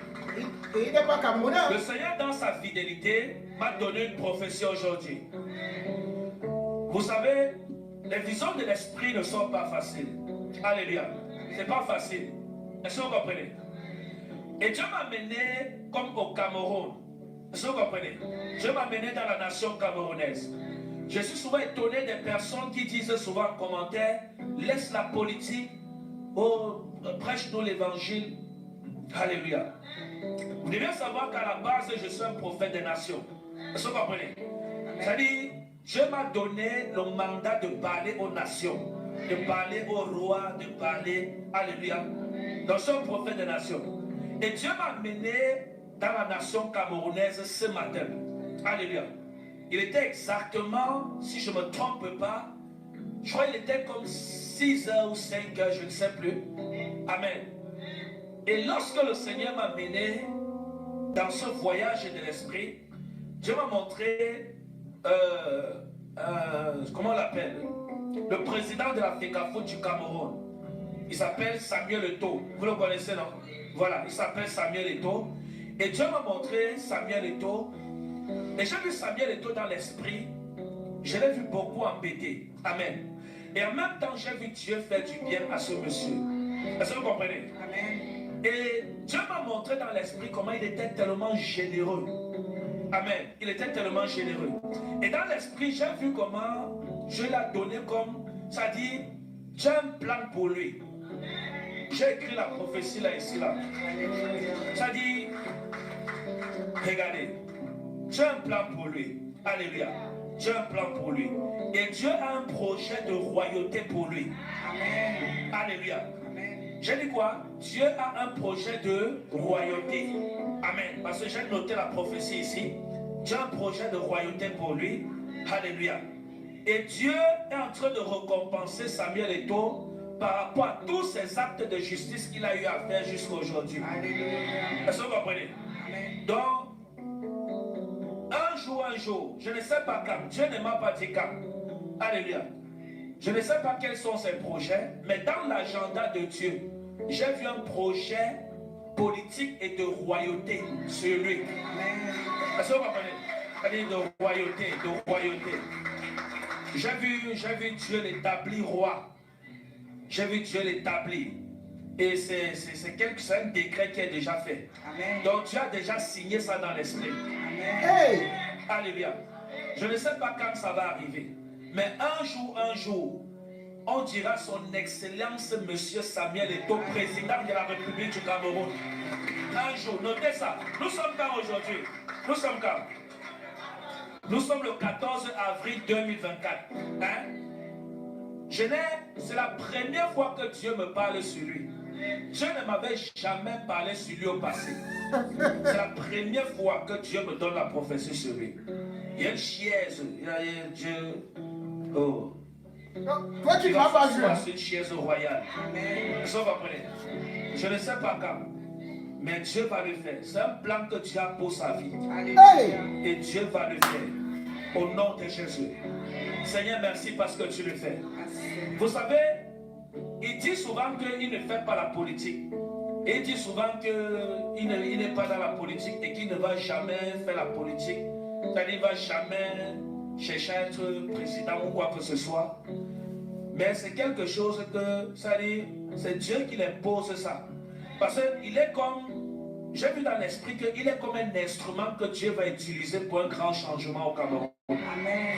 Il n'est pas camerounais. Le Seigneur, dans sa fidélité, m'a donné une prophétie aujourd'hui. Vous savez, les visions de l'esprit ne sont pas faciles. Alléluia. C'est pas facile. Est-ce que vous comprenez? Et Dieu m'a mené comme au Cameroun. Est-ce que vous comprenez? Dieu m'a mené dans la nation camerounaise. Je suis souvent étonné des personnes qui disent souvent en commentaire, laisse la politique, prêche-nous l'évangile. Alléluia. Vous devez savoir qu'à la base, je suis un prophète des nations. Est-ce que vous comprenez? C'est-à-dire, Dieu m'a donné le mandat de parler aux nations, de parler aux rois, de parler, alléluia. Donc, je suis un prophète des nations. Et Dieu m'a mené dans la nation camerounaise ce matin. Alléluia. Il était exactement, si je ne me trompe pas, je crois qu'il était comme 6 heures ou 5 heures, je ne sais plus. Amen. Et lorsque le Seigneur m'a mené dans ce voyage de l'esprit, Dieu m'a montré, comment on l'appelle, le président de la FECAFO du Cameroun. Il s'appelle Samuel Eto'o. Vous le connaissez, non? Voilà, il s'appelle Samuel Eto'o. Et Dieu m'a montré Samuel Eto'o. Et j'ai vu Samuel Eto'o dans l'esprit. Je l'ai vu beaucoup embêté. Amen. Et en même temps, j'ai vu Dieu faire du bien à ce monsieur. Est-ce que vous comprenez? Amen. Et Dieu m'a montré dans l'esprit comment il était tellement généreux. Amen. Il était tellement généreux. Et dans l'esprit, j'ai vu comment Dieu l'a donné comme, ça dit, j'ai un plan pour lui. J'ai écrit la prophétie là, ici, là. Ça dit, regardez, j'ai un plan pour lui. Alléluia. J'ai un plan pour lui. Et Dieu a un projet de royauté pour lui. Amen. Alléluia. J'ai dit quoi? Dieu a un projet de royauté. Amen. Parce que j'ai noté la prophétie ici. Dieu a un projet de royauté pour lui. Alléluia. Et Dieu est en train de récompenser Samuel Eto'o par rapport à tous ces actes de justice qu'il a eu à faire jusqu'à aujourd'hui. Est-ce que vous comprenez? Donc, un jour, je ne sais pas quand, Dieu ne m'a pas dit quand. Alléluia. Je ne sais pas quels sont ses projets, mais dans l'agenda de Dieu, j'ai vu un projet politique et de royauté sur lui. Est-ce que vous comprenez? C'est-à-dire de royauté. J'ai vu Dieu l'établir roi. J'ai vu Dieu l'établir. Et c'est un décret qui est déjà fait. Amen. Donc Dieu a déjà signé ça dans l'esprit. Hey. Alléluia. Je ne sais pas quand ça va arriver. Mais un jour, on dira son Excellence Monsieur Samuel Eto'o, président de la République du Cameroun. Un jour, notez ça. Nous sommes quand aujourd'hui? Nous sommes quand? Nous sommes le 14 avril 2024. C'est la première fois que Dieu me parle sur lui. Dieu ne m'avait jamais parlé sur lui au passé. C'est la première fois que Dieu me donne la prophétie sur lui. Il y a une chaise. Il y a Dieu. Oh. Toi, tu ne vas pas jouer. C'est une chaise royale. Est-ce que vous comprenez? Je ne sais pas quand. Mais Dieu va le faire. C'est un plan que Dieu a pour sa vie. Hey. Et Dieu va le faire. Au nom de Jésus. Seigneur, merci parce que tu le fais. Vous savez, il dit souvent qu'il ne fait pas la politique. Et il dit souvent qu'il n'est pas dans la politique et qu'il ne va jamais faire la politique. C'est-à-dire qu'il ne va jamais chercher à être président ou quoi que ce soit. Mais c'est quelque chose que, c'est-à-dire, c'est Dieu qui l'impose ça. Parce qu'il est comme, j'ai vu dans l'esprit qu'il est comme un instrument que Dieu va utiliser pour un grand changement au Cameroun. Amen.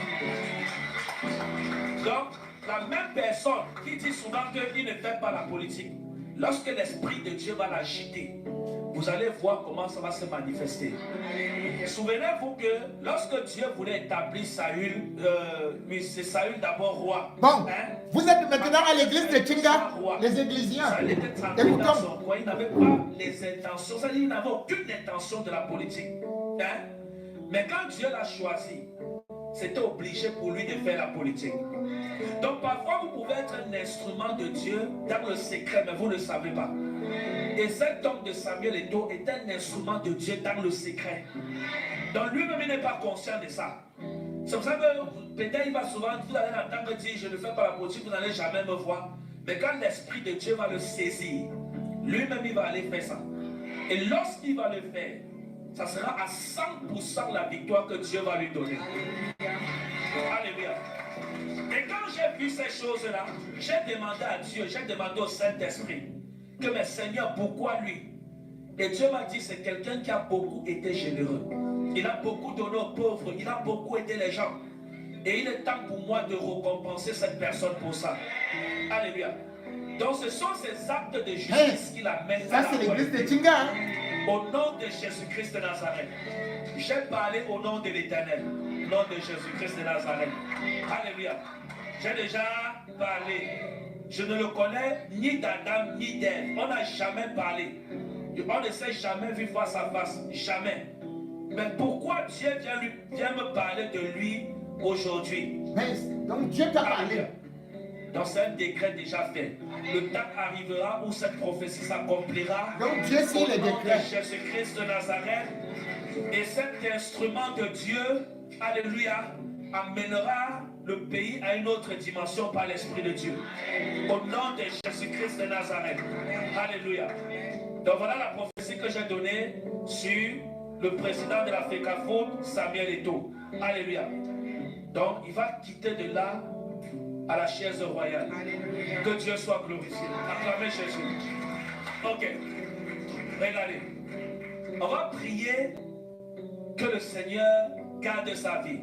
Donc, la même personne qui dit souvent qu'il ne fait pas la politique, lorsque l'Esprit de Dieu va l'agiter, vous allez voir comment ça va se manifester. Souvenez-vous que lorsque Dieu voulait établir Saül, c'est Saül d'abord roi. Bon, vous êtes maintenant à l'église de Chinga, les églisiens. Il était tranquille dans son coin, il n'avait pas les intentions, c'est-à-dire il n'avait aucune intention de la politique. Mais quand Dieu l'a choisi, c'était obligé pour lui de faire la politique. Donc parfois vous pouvez être un instrument de Dieu dans le secret, mais vous ne le savez pas. Et cet homme de Samuel Eto'o est un instrument de Dieu dans le secret. Donc lui-même il n'est pas conscient de ça. C'est pour ça que peut-être il va souvent, vous allez entendre dire je ne fais pas la politique, vous n'allez jamais me voir. Mais quand l'Esprit de Dieu va le saisir, lui-même il va aller faire ça. Et lorsqu'il va le faire, ça sera à 100% la victoire que Dieu va lui donner. Alléluia. Et quand j'ai vu ces choses-là, j'ai demandé à Dieu, j'ai demandé au Saint-Esprit que mes seigneurs, pourquoi lui? Et Dieu m'a dit, c'est quelqu'un qui a beaucoup été généreux. Il a beaucoup donné aux pauvres, il a beaucoup aidé les gens. Et il est temps pour moi de récompenser cette personne pour ça. Alléluia. Donc ce sont ces actes de justice qu'il amène. Ça c'est l'église de Chinga. Au nom de Jésus-Christ de Nazareth. J'ai parlé au nom de l'Éternel. Au nom de Jésus-Christ de Nazareth. Alléluia. J'ai déjà parlé. Je ne le connais ni d'Adam ni d'Ève. On n'a jamais parlé. On ne s'est jamais vu face à face. Jamais. Mais pourquoi Dieu vient me parler de lui aujourd'hui? Donc Dieu t'a parlé. Donc c'est un décret déjà fait. Le temps arrivera où cette prophétie s'accomplira. Donc Dieu signe le décret. Jésus-Christ de Nazareth. Et cet instrument de Dieu, alléluia, amènera le pays à une autre dimension par l'Esprit de Dieu. Au nom de Jésus-Christ de Nazareth. Alléluia. Donc voilà la prophétie que j'ai donnée sur le président de la FECAFOOT, Samuel Eto'o. Alléluia. Donc il va quitter de là à la chaise royale. Alléluia. Que Dieu soit glorifié. Acclamez Jésus. Ok. Regardez. On va prier que le Seigneur garde sa vie.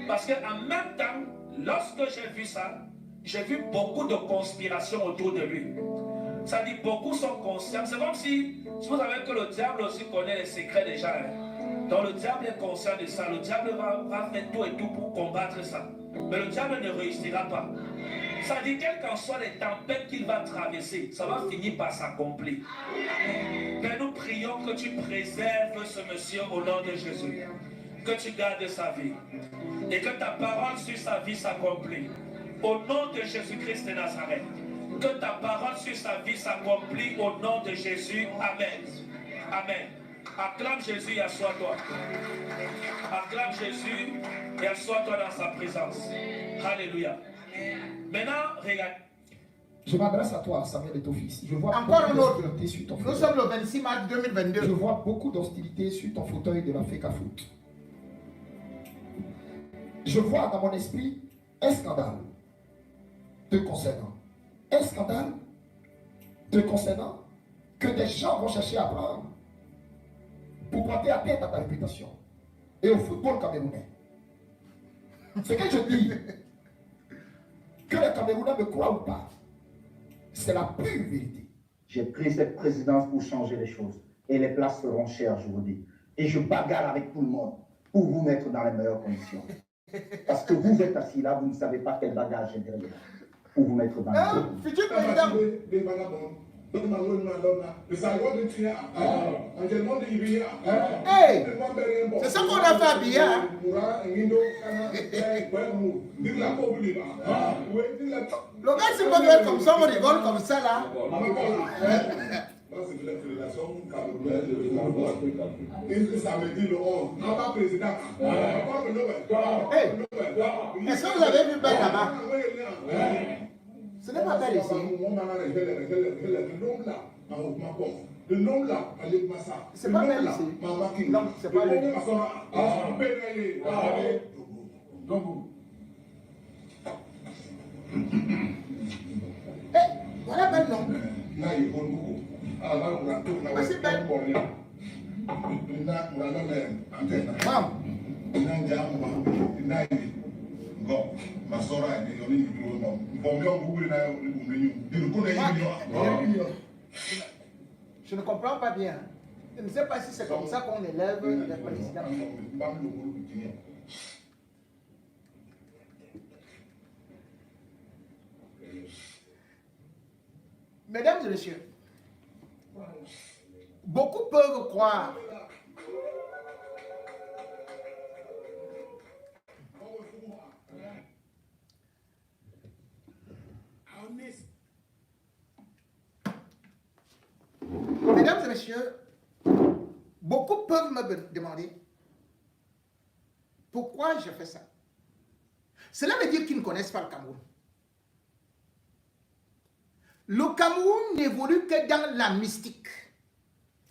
Parce qu'en même temps, lorsque j'ai vu ça, j'ai vu beaucoup de conspirations autour de lui. Ça dit, beaucoup sont conscients. C'est comme si vous savez que le diable aussi connaît les secrets des gens. Donc le diable est conscient de ça. Le diable va faire tout et tout pour combattre ça. Mais le diable ne réussira pas. Ça dit, quelles qu'en soient les tempêtes qu'il va traverser, ça va finir par s'accomplir. Mais nous prions que tu préserves ce monsieur au nom de Jésus. Que tu gardes sa vie. Et que ta parole sur sa vie s'accomplit. Au nom de Jésus-Christ de Nazareth. Que ta parole sur sa vie s'accomplit au nom de Jésus. Amen. Amen. Acclame Jésus et assois-toi. Acclame Jésus et assois-toi dans sa présence. Alléluia. Maintenant, regarde. Je m'adresse à toi, Samuel et ton fils. Je vois Encore un beaucoup autre. d'hostilité sur ton Nous fauteuil. sommes le 26 mars 2022. Je vois beaucoup d'hostilité sur ton fauteuil de la FECAFOOT. Je vois dans mon esprit un scandale te concernant. Un scandale te concernant que des gens vont chercher à prendre pour porter atteinte à ta réputation et au football camerounais. Ce que je dis, que les Camerounais me croient ou pas, c'est la pure vérité. J'ai pris cette présidence pour changer les choses. Et les places seront chères, je vous dis. Et je bagarre avec tout le monde pour vous mettre dans les meilleures conditions. Parce que vous êtes assis là, vous ne savez pas quel bagage j'ai derrière. Pour vous mettre dans les meilleures conditions. Futur président. Hey, c'est ça qu'on a fait à Bia. Le gars, c'est pas faire comme ça, on rigole comme ça là. C'est de la fédération camerounaise de l'Afrique. Ça veut dire le 11. Non, pas président. Hey, est-ce que vous avez vu Ben là-bas? Ce n'est pas belle ici. C'est pas belle ici. Non, c'est pas belle. Eh, voilà belle non. Mais c'est belle. Maman. Je ne comprends pas bien. Je ne sais pas si c'est comme ça qu'on élève les présidents. Mesdames et messieurs, beaucoup peuvent croire mesdames et messieurs, beaucoup peuvent me demander pourquoi je fais ça. Cela veut dire qu'ils ne connaissent pas le Cameroun. Le Cameroun n'évolue que dans la mystique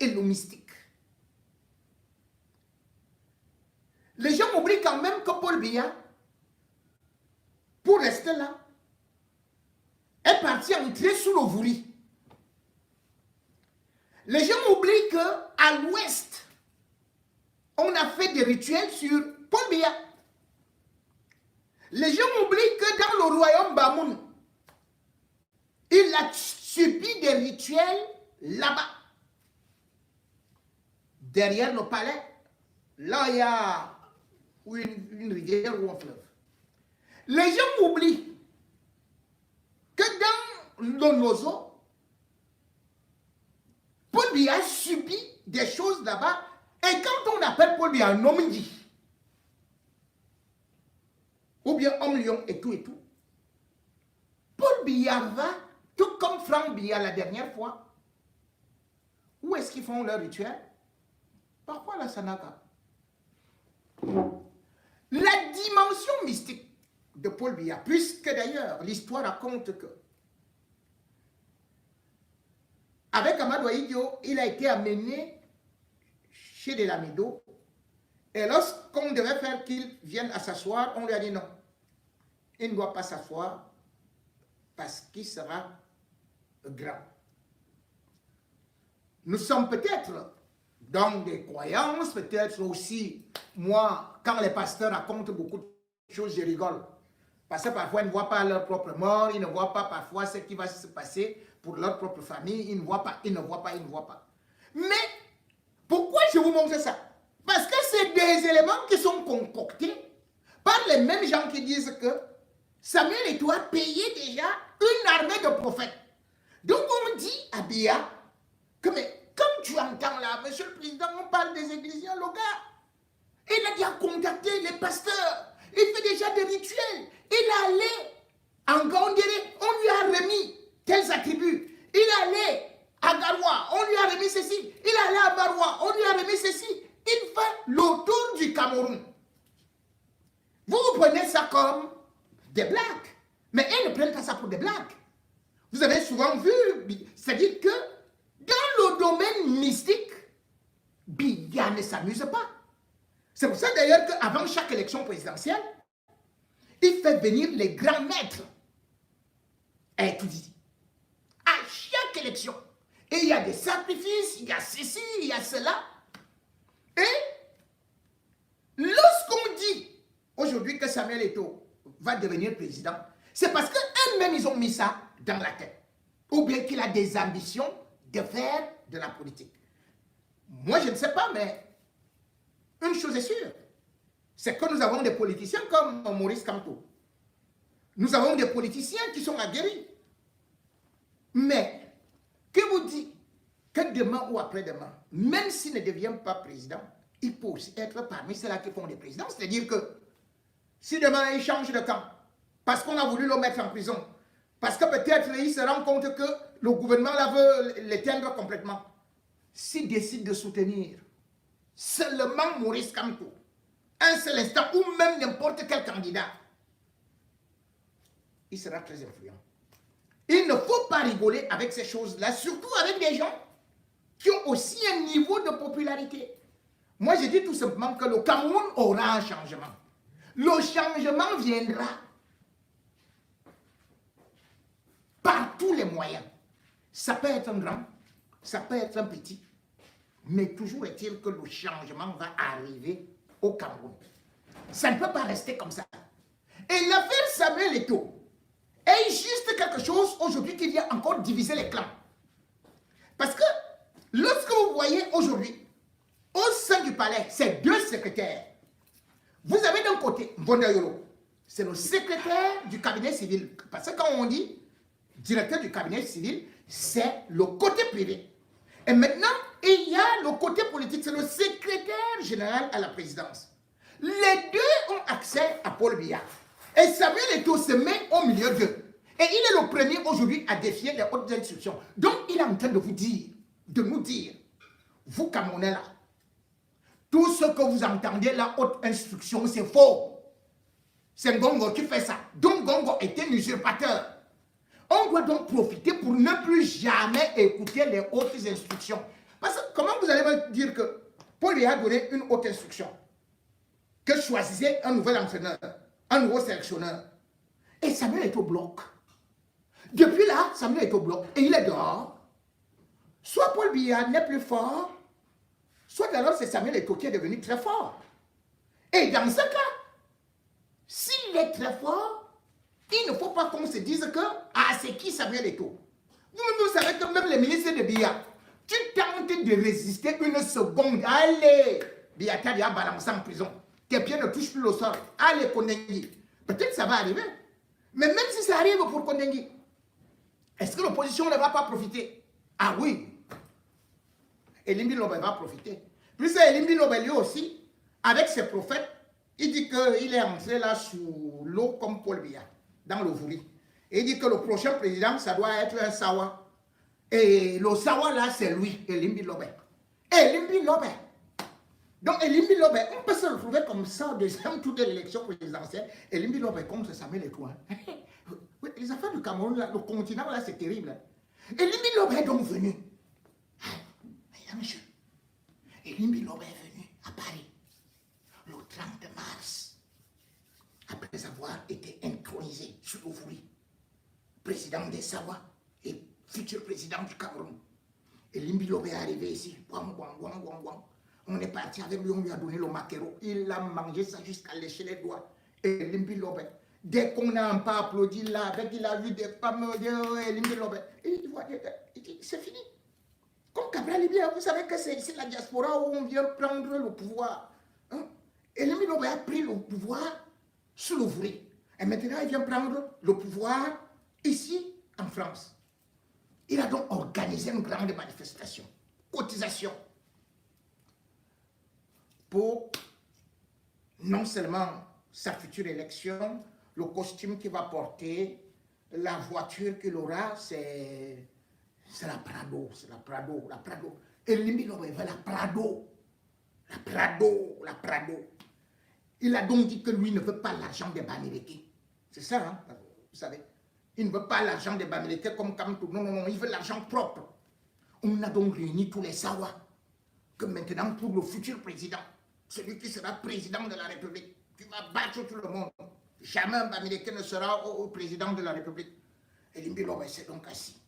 et le mystique. Les gens oublient quand même que Paul Biya, pour rester là, est parti entrer sous le vouli. Les gens oublient qu'à l'ouest, on a fait des rituels sur Paul Biya. Les gens oublient que dans le royaume Bamoun, il a subi des rituels là-bas. Derrière le palais, là il y a une rivière ou un fleuve. Les gens oublient que dans le Nozo, Paul Biya a subi des choses là-bas. Et quand on appelle Paul Biya un homme dit, ou bien homme lion et tout, Paul Biya va, tout comme Franck Biya la dernière fois. Où est-ce qu'ils font leur rituel? Parfois la Sanaka. La dimension mystique de Paul Biya, puisque d'ailleurs l'histoire raconte que avec Amadou Ahidjo, il a été amené chez Delamido. Et lorsqu'on devait faire qu'il vienne à s'asseoir, on lui a dit non. Il ne doit pas s'asseoir parce qu'il sera grand. Nous sommes peut-être Donc, des croyances, peut-être aussi, moi, quand les pasteurs racontent beaucoup de choses, je rigole. Parce que parfois, ils ne voient pas leur propre mort, ils ne voient pas parfois ce qui va se passer pour leur propre famille, ils ne voient pas, ils ne voient pas, ils ne voient pas. Mais, pourquoi je vous montre ça? Parce que c'est des éléments qui sont concoctés par les mêmes gens qui disent que Samuel Eto'o a payé déjà une armée de prophètes. Donc, on dit à Biya que, mais, comme tu entends là, monsieur le président, on parle des églisiens locaux. Il a déjà contacté les pasteurs. Il fait déjà des rituels. Il est allé en Gaondéré. On lui a remis tels attributs. Il est allé à Garoua. On lui a remis ceci. Il est allé à Baroua. On lui a remis ceci. Il fait le tour du Cameroun. Vous prenez ça comme des blagues. Mais ils ne prennent pas ça pour des blagues. Vous avez souvent vu, c'est-à-dire que dans le domaine mystique, Biya ne s'amuse pas. C'est pour ça d'ailleurs qu'avant chaque élection présidentielle, il fait venir les grands maîtres à tout dit. À chaque élection. Et il y a des sacrifices, il y a ceci, il y a cela. Et lorsqu'on dit aujourd'hui que Samuel Eto'o va devenir président, c'est parce qu'eux-mêmes ils ont mis ça dans la tête. Ou bien qu'il a des ambitions de faire de la politique. Moi, je ne sais pas, mais une chose est sûre, c'est que nous avons des politiciens comme Maurice Kamto. Nous avons des politiciens qui sont aguerris. Mais, que vous dites que demain ou après-demain, même s'il ne devient pas président, il peut aussi être parmi ceux-là qui font des présidents. C'est-à-dire que si demain il change de camp, parce qu'on a voulu le mettre en prison, parce que peut-être il se rend compte que le gouvernement là veut l'éteindre complètement, s'il décide de soutenir seulement Maurice Kamto, un seul instant, ou même n'importe quel candidat, il sera très influent. Il ne faut pas rigoler avec ces choses-là, surtout avec des gens qui ont aussi un niveau de popularité. Moi, je dis tout simplement que le Cameroun aura un changement. Le changement viendra par tous les moyens. Ça peut être un grand, ça peut être un petit, mais toujours est-il que le changement va arriver au Cameroun. Ça ne peut pas rester comme ça. Et l'affaire Samuel Eto'o est juste quelque chose aujourd'hui qui vient encore diviser les clans. Parce que lorsque vous voyez aujourd'hui, au sein du palais, ces deux secrétaires, vous avez d'un côté Mbondayolo, c'est le secrétaire du cabinet civil. Parce que quand on dit directeur du cabinet civil, c'est le côté privé. Et maintenant, il y a le côté politique, c'est le secrétaire général à la présidence. Les deux ont accès à Paul Biya. Et Samuel Eto'o se met au milieu d'eux. Et il est le premier aujourd'hui à défier les hautes institutions. Donc, il est en train de vous dire, de nous dire, vous Camerounais là, tout ce que vous entendez, la haute instruction, c'est faux. C'est Ngongo qui fait ça. Donc, Ngongo était un usurpateur. On doit donc profiter pour ne plus jamais écouter les hautes instructions. Parce que comment vous allez me dire que Paul Biya a donné une haute instruction, que choisissez un nouvel entraîneur, un nouveau sélectionneur, et Samuel est au bloc. Depuis là, Samuel est au bloc et il est dehors. Soit Paul Biya n'est plus fort, soit alors c'est Samuel Eto'o qui est devenu très fort. Et dans ce cas, s'il est très fort, il ne faut pas qu'on se dise que ah, c'est qui Samuel Eto'o. Vous savez que même les ministres de Biya, tu tentes de résister une seconde. Allez, Biya t'a déjà balancé en prison. Tes pieds ne touchent plus le sol. Allez, Kondengi. Peut-être ça va arriver. Mais même si ça arrive pour Kondengi, est-ce que l'opposition ne va pas profiter? Ah oui. Elimbi Lobé va profiter. Plus Elimbi Lobé lui aussi, avec ses prophètes, il dit qu'il est entré là sous l'eau comme Paul Biya, dans le Vouri. Et il dit que le prochain président, ça doit être un Sawa. Et le Sawa là, c'est lui, Elimbi Lobé. Elimbi Lobé. Donc Elimbi Lobé, on peut se retrouver comme ça au deuxième tour de l'élection présidentielle. Elimbi Lobé contre Samuel Eto'o. Les affaires du Cameroun, là, le continent là, c'est terrible. Elimbi Lobé est donc venu. Mesdames, messieurs, Elimbi Lobé est venu à Paris le 30 mars, après avoir été intronisé sur l'Ouvri, président des Sawa et futur président du Cameroun. Et Limbi Lobe est arrivé ici. On est parti avec lui, on lui a donné le maquereau. Il a mangé ça jusqu'à lécher les doigts. Et Limbi Lobe, dès qu'on n'a pas applaudi là, avec il a vu des femmes, Limbi Lobe, il dit c'est fini. Comme Cabral Libya, vous savez que c'est la diaspora où on vient prendre le pouvoir. Hein? Et Limbi Lobe a pris le pouvoir sous l'ouvrier. Et maintenant, il vient prendre le pouvoir ici, en France. Il a donc organisé une grande manifestation, cotisation, pour non seulement sa future élection, le costume qu'il va porter, la voiture qu'il aura, c'est la Prado, c'est la Prado, la Prado. Et Limbi Lobe veut la Prado, la Prado, la Prado. Il a donc dit que lui ne veut pas l'argent des Bamileke. C'est ça, hein, vous savez. Il ne veut pas l'argent des Bamileke comme Kamtou. Non, non, non, il veut l'argent propre. On a donc réuni tous les Sawa. Que maintenant, pour le futur président, celui qui sera président de la République, qui va battre tout le monde, jamais un Bamileke ne sera au président de la République. Et Limbi Lobe s'est donc assis.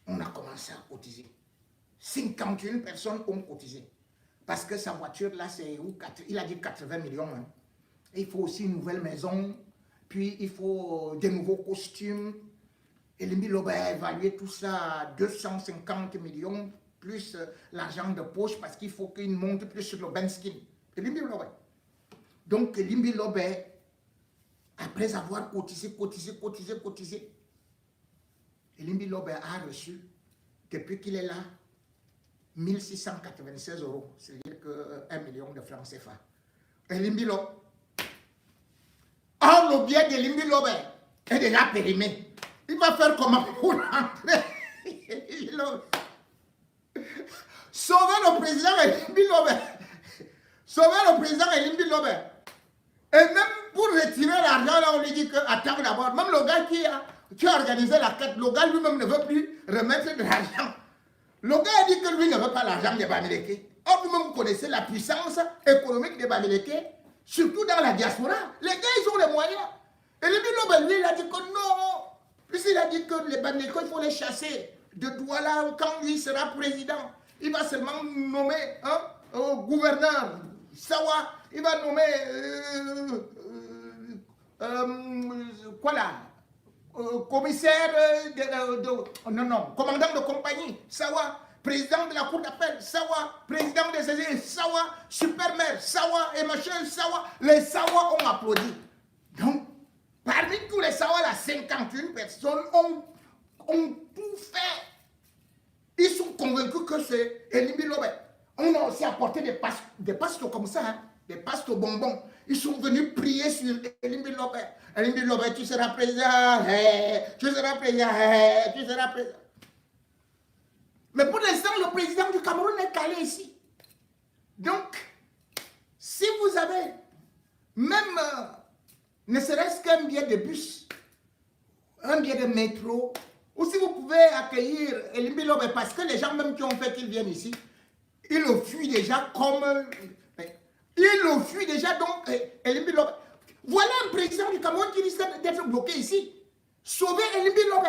On a commencé à cotiser. 51 personnes ont cotisé. Parce que sa voiture, là, c'est où? Il a dit 80 millions. Hein. Il faut aussi une nouvelle maison. Puis, il faut des nouveaux costumes. Et Limbi Lobe a évalué tout ça à 250 millions, plus l'argent de poche, parce qu'il faut qu'il monte plus sur le Benskin. Et Limbi Lobe. Donc, Limbi Lobe, après avoir cotisé, et Limbi Lobe a reçu, depuis qu'il est là, 1696 €, c'est-à-dire que 1 million de francs CFA. Et Limbi Lobe, or le bien de Limbi Lobe est déjà périmé. Il va faire comment pour rentrer? Sauver le président et Limbi Lobe. Sauver le président et Limbi Lobe. Et même pour retirer l'argent, là, on lui dit que, attends d'abord, même le gars qui a organisé la quête, le gars lui-même ne veut plus remettre de l'argent. Le gars a dit que lui ne veut pas l'argent des Bamileke. Or, vous-même connaissez la puissance économique des Bamileke, surtout dans la diaspora. Les gars, ils ont les moyens. Et Limbi Lobe, lui, il a dit que non. Puis il a dit que les Bamileke, il faut les chasser de Douala quand lui sera président. Il va seulement nommer gouverneur Sawa. Il va nommer quoi là, commissaire commandant de compagnie, Sawa, président de la cour d'appel, Sawa, président des saisies, Sawa, super-maire, Sawa, et machin, Sawa. Les Sawa ont applaudi. Donc, parmi tous les Sawa, là, 51 personnes ont tout fait. Ils sont convaincus que c'est Limbi Lobe. On a aussi apporté des pastes comme ça, hein, des pastes bonbons. Ils sont venus prier sur Limbi Lobe. Limbi Lobe, tu seras président, tu seras président, tu seras président. Mais pour l'instant, le président du Cameroun est calé ici. Donc, si vous avez même, ne serait-ce qu'un billet de bus, un billet de métro, ou si vous pouvez accueillir Limbi Lobe, parce que les gens même qui ont fait qu'ils viennent ici, ils le fuient déjà comme... Ils le fuient déjà, donc, Limbi Lobe. Voilà un président du Cameroun qui risque d'être bloqué ici. Sauver Limbi Lobe.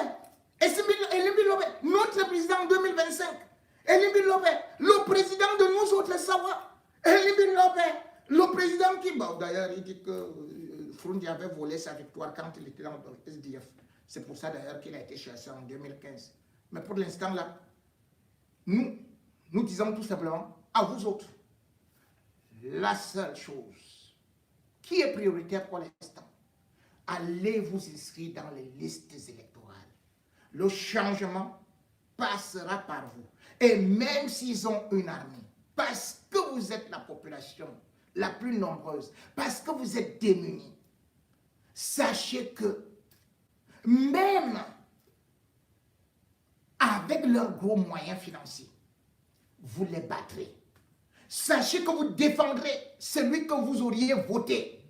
Et Limbi Lobe, notre président en 2025. Limbi Lobe, le président de nous autres Sawa. Limbi Lobe, le président qui... Bon, d'ailleurs, il dit que Frundi avait volé sa victoire quand il était dans le SDF. C'est pour ça d'ailleurs qu'il a été chassé en 2015. Mais pour l'instant là, nous disons tout simplement à vous autres, la seule chose qui est prioritaire pour l'instant, allez vous inscrire dans les listes électorales. Le changement passera par vous. Et même s'ils ont une armée, parce que vous êtes la population la plus nombreuse, parce que vous êtes démunis, sachez que même avec leurs gros moyens financiers, vous les battrez. Sachez que vous défendrez celui que vous auriez voté,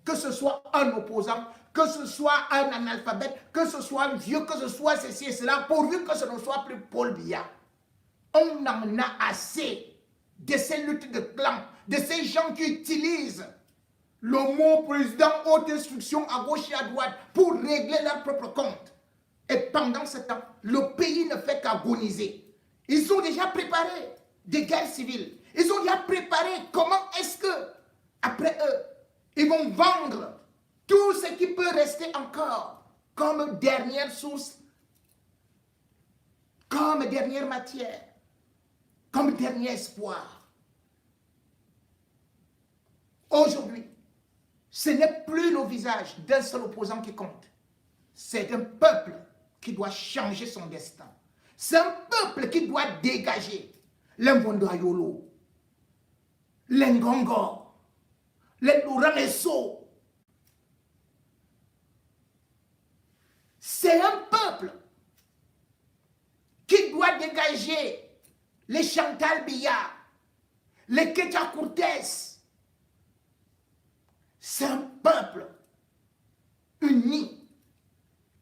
que ce soit un opposant, que ce soit un analphabète, que ce soit un vieux, que ce soit ceci et cela, pourvu que ce ne soit plus Paul Biya. On en a assez de ces luttes de clans, de ces gens qui utilisent le mot président haute instruction à gauche et à droite pour régler leur propre compte. Et pendant ce temps, le pays ne fait qu'agoniser. Ils ont déjà préparé des guerres civiles. Ils ont déjà préparé comment est-ce que, après eux, ils vont vendre tout ce qui peut rester encore comme dernière source, comme dernière matière, comme dernier espoir. Aujourd'hui, ce n'est plus le visage d'un seul opposant qui compte. C'est un peuple qui doit changer son destin. C'est un peuple qui doit dégager les Mbondoayolo, les Ngongo, les Louranesso. C'est un peuple qui doit dégager les Chantal Biya, les Ketia Cortés. C'est un peuple uni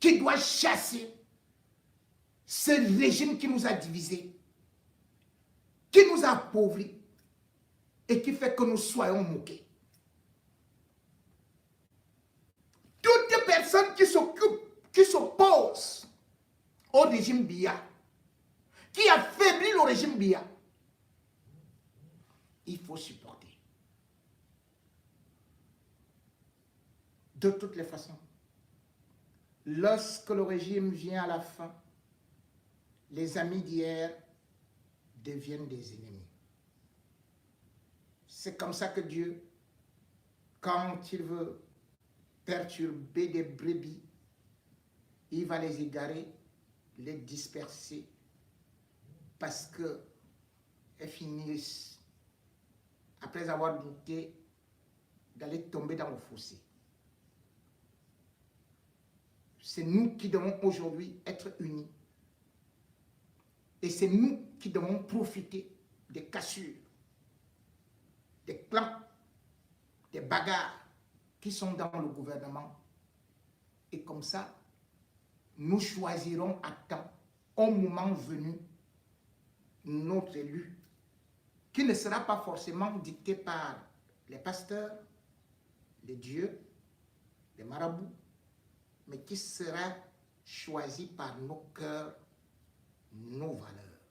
qui doit chasser ce régime qui nous a divisés, qui nous a appauvris et qui fait que nous soyons moqués. Toute personne qui s'oppose au régime Biya, qui affaiblit le régime Biya, il faut supporter. De toutes les façons, lorsque le régime vient à la fin, les amis d'hier deviennent des ennemis. C'est comme ça que Dieu, quand il veut perturber des brebis, il va les égarer, les disperser, parce qu'elles finissent, après avoir douté, d'aller tomber dans le fossé. C'est nous qui devons aujourd'hui être unis. Et c'est nous qui devons profiter des cassures, des clans, des bagarres qui sont dans le gouvernement. Et comme ça, nous choisirons à temps, au moment venu, notre élu, qui ne sera pas forcément dicté par les pasteurs, les dieux, les marabouts, mais qui sera choisi par nos cœurs, nos valeurs.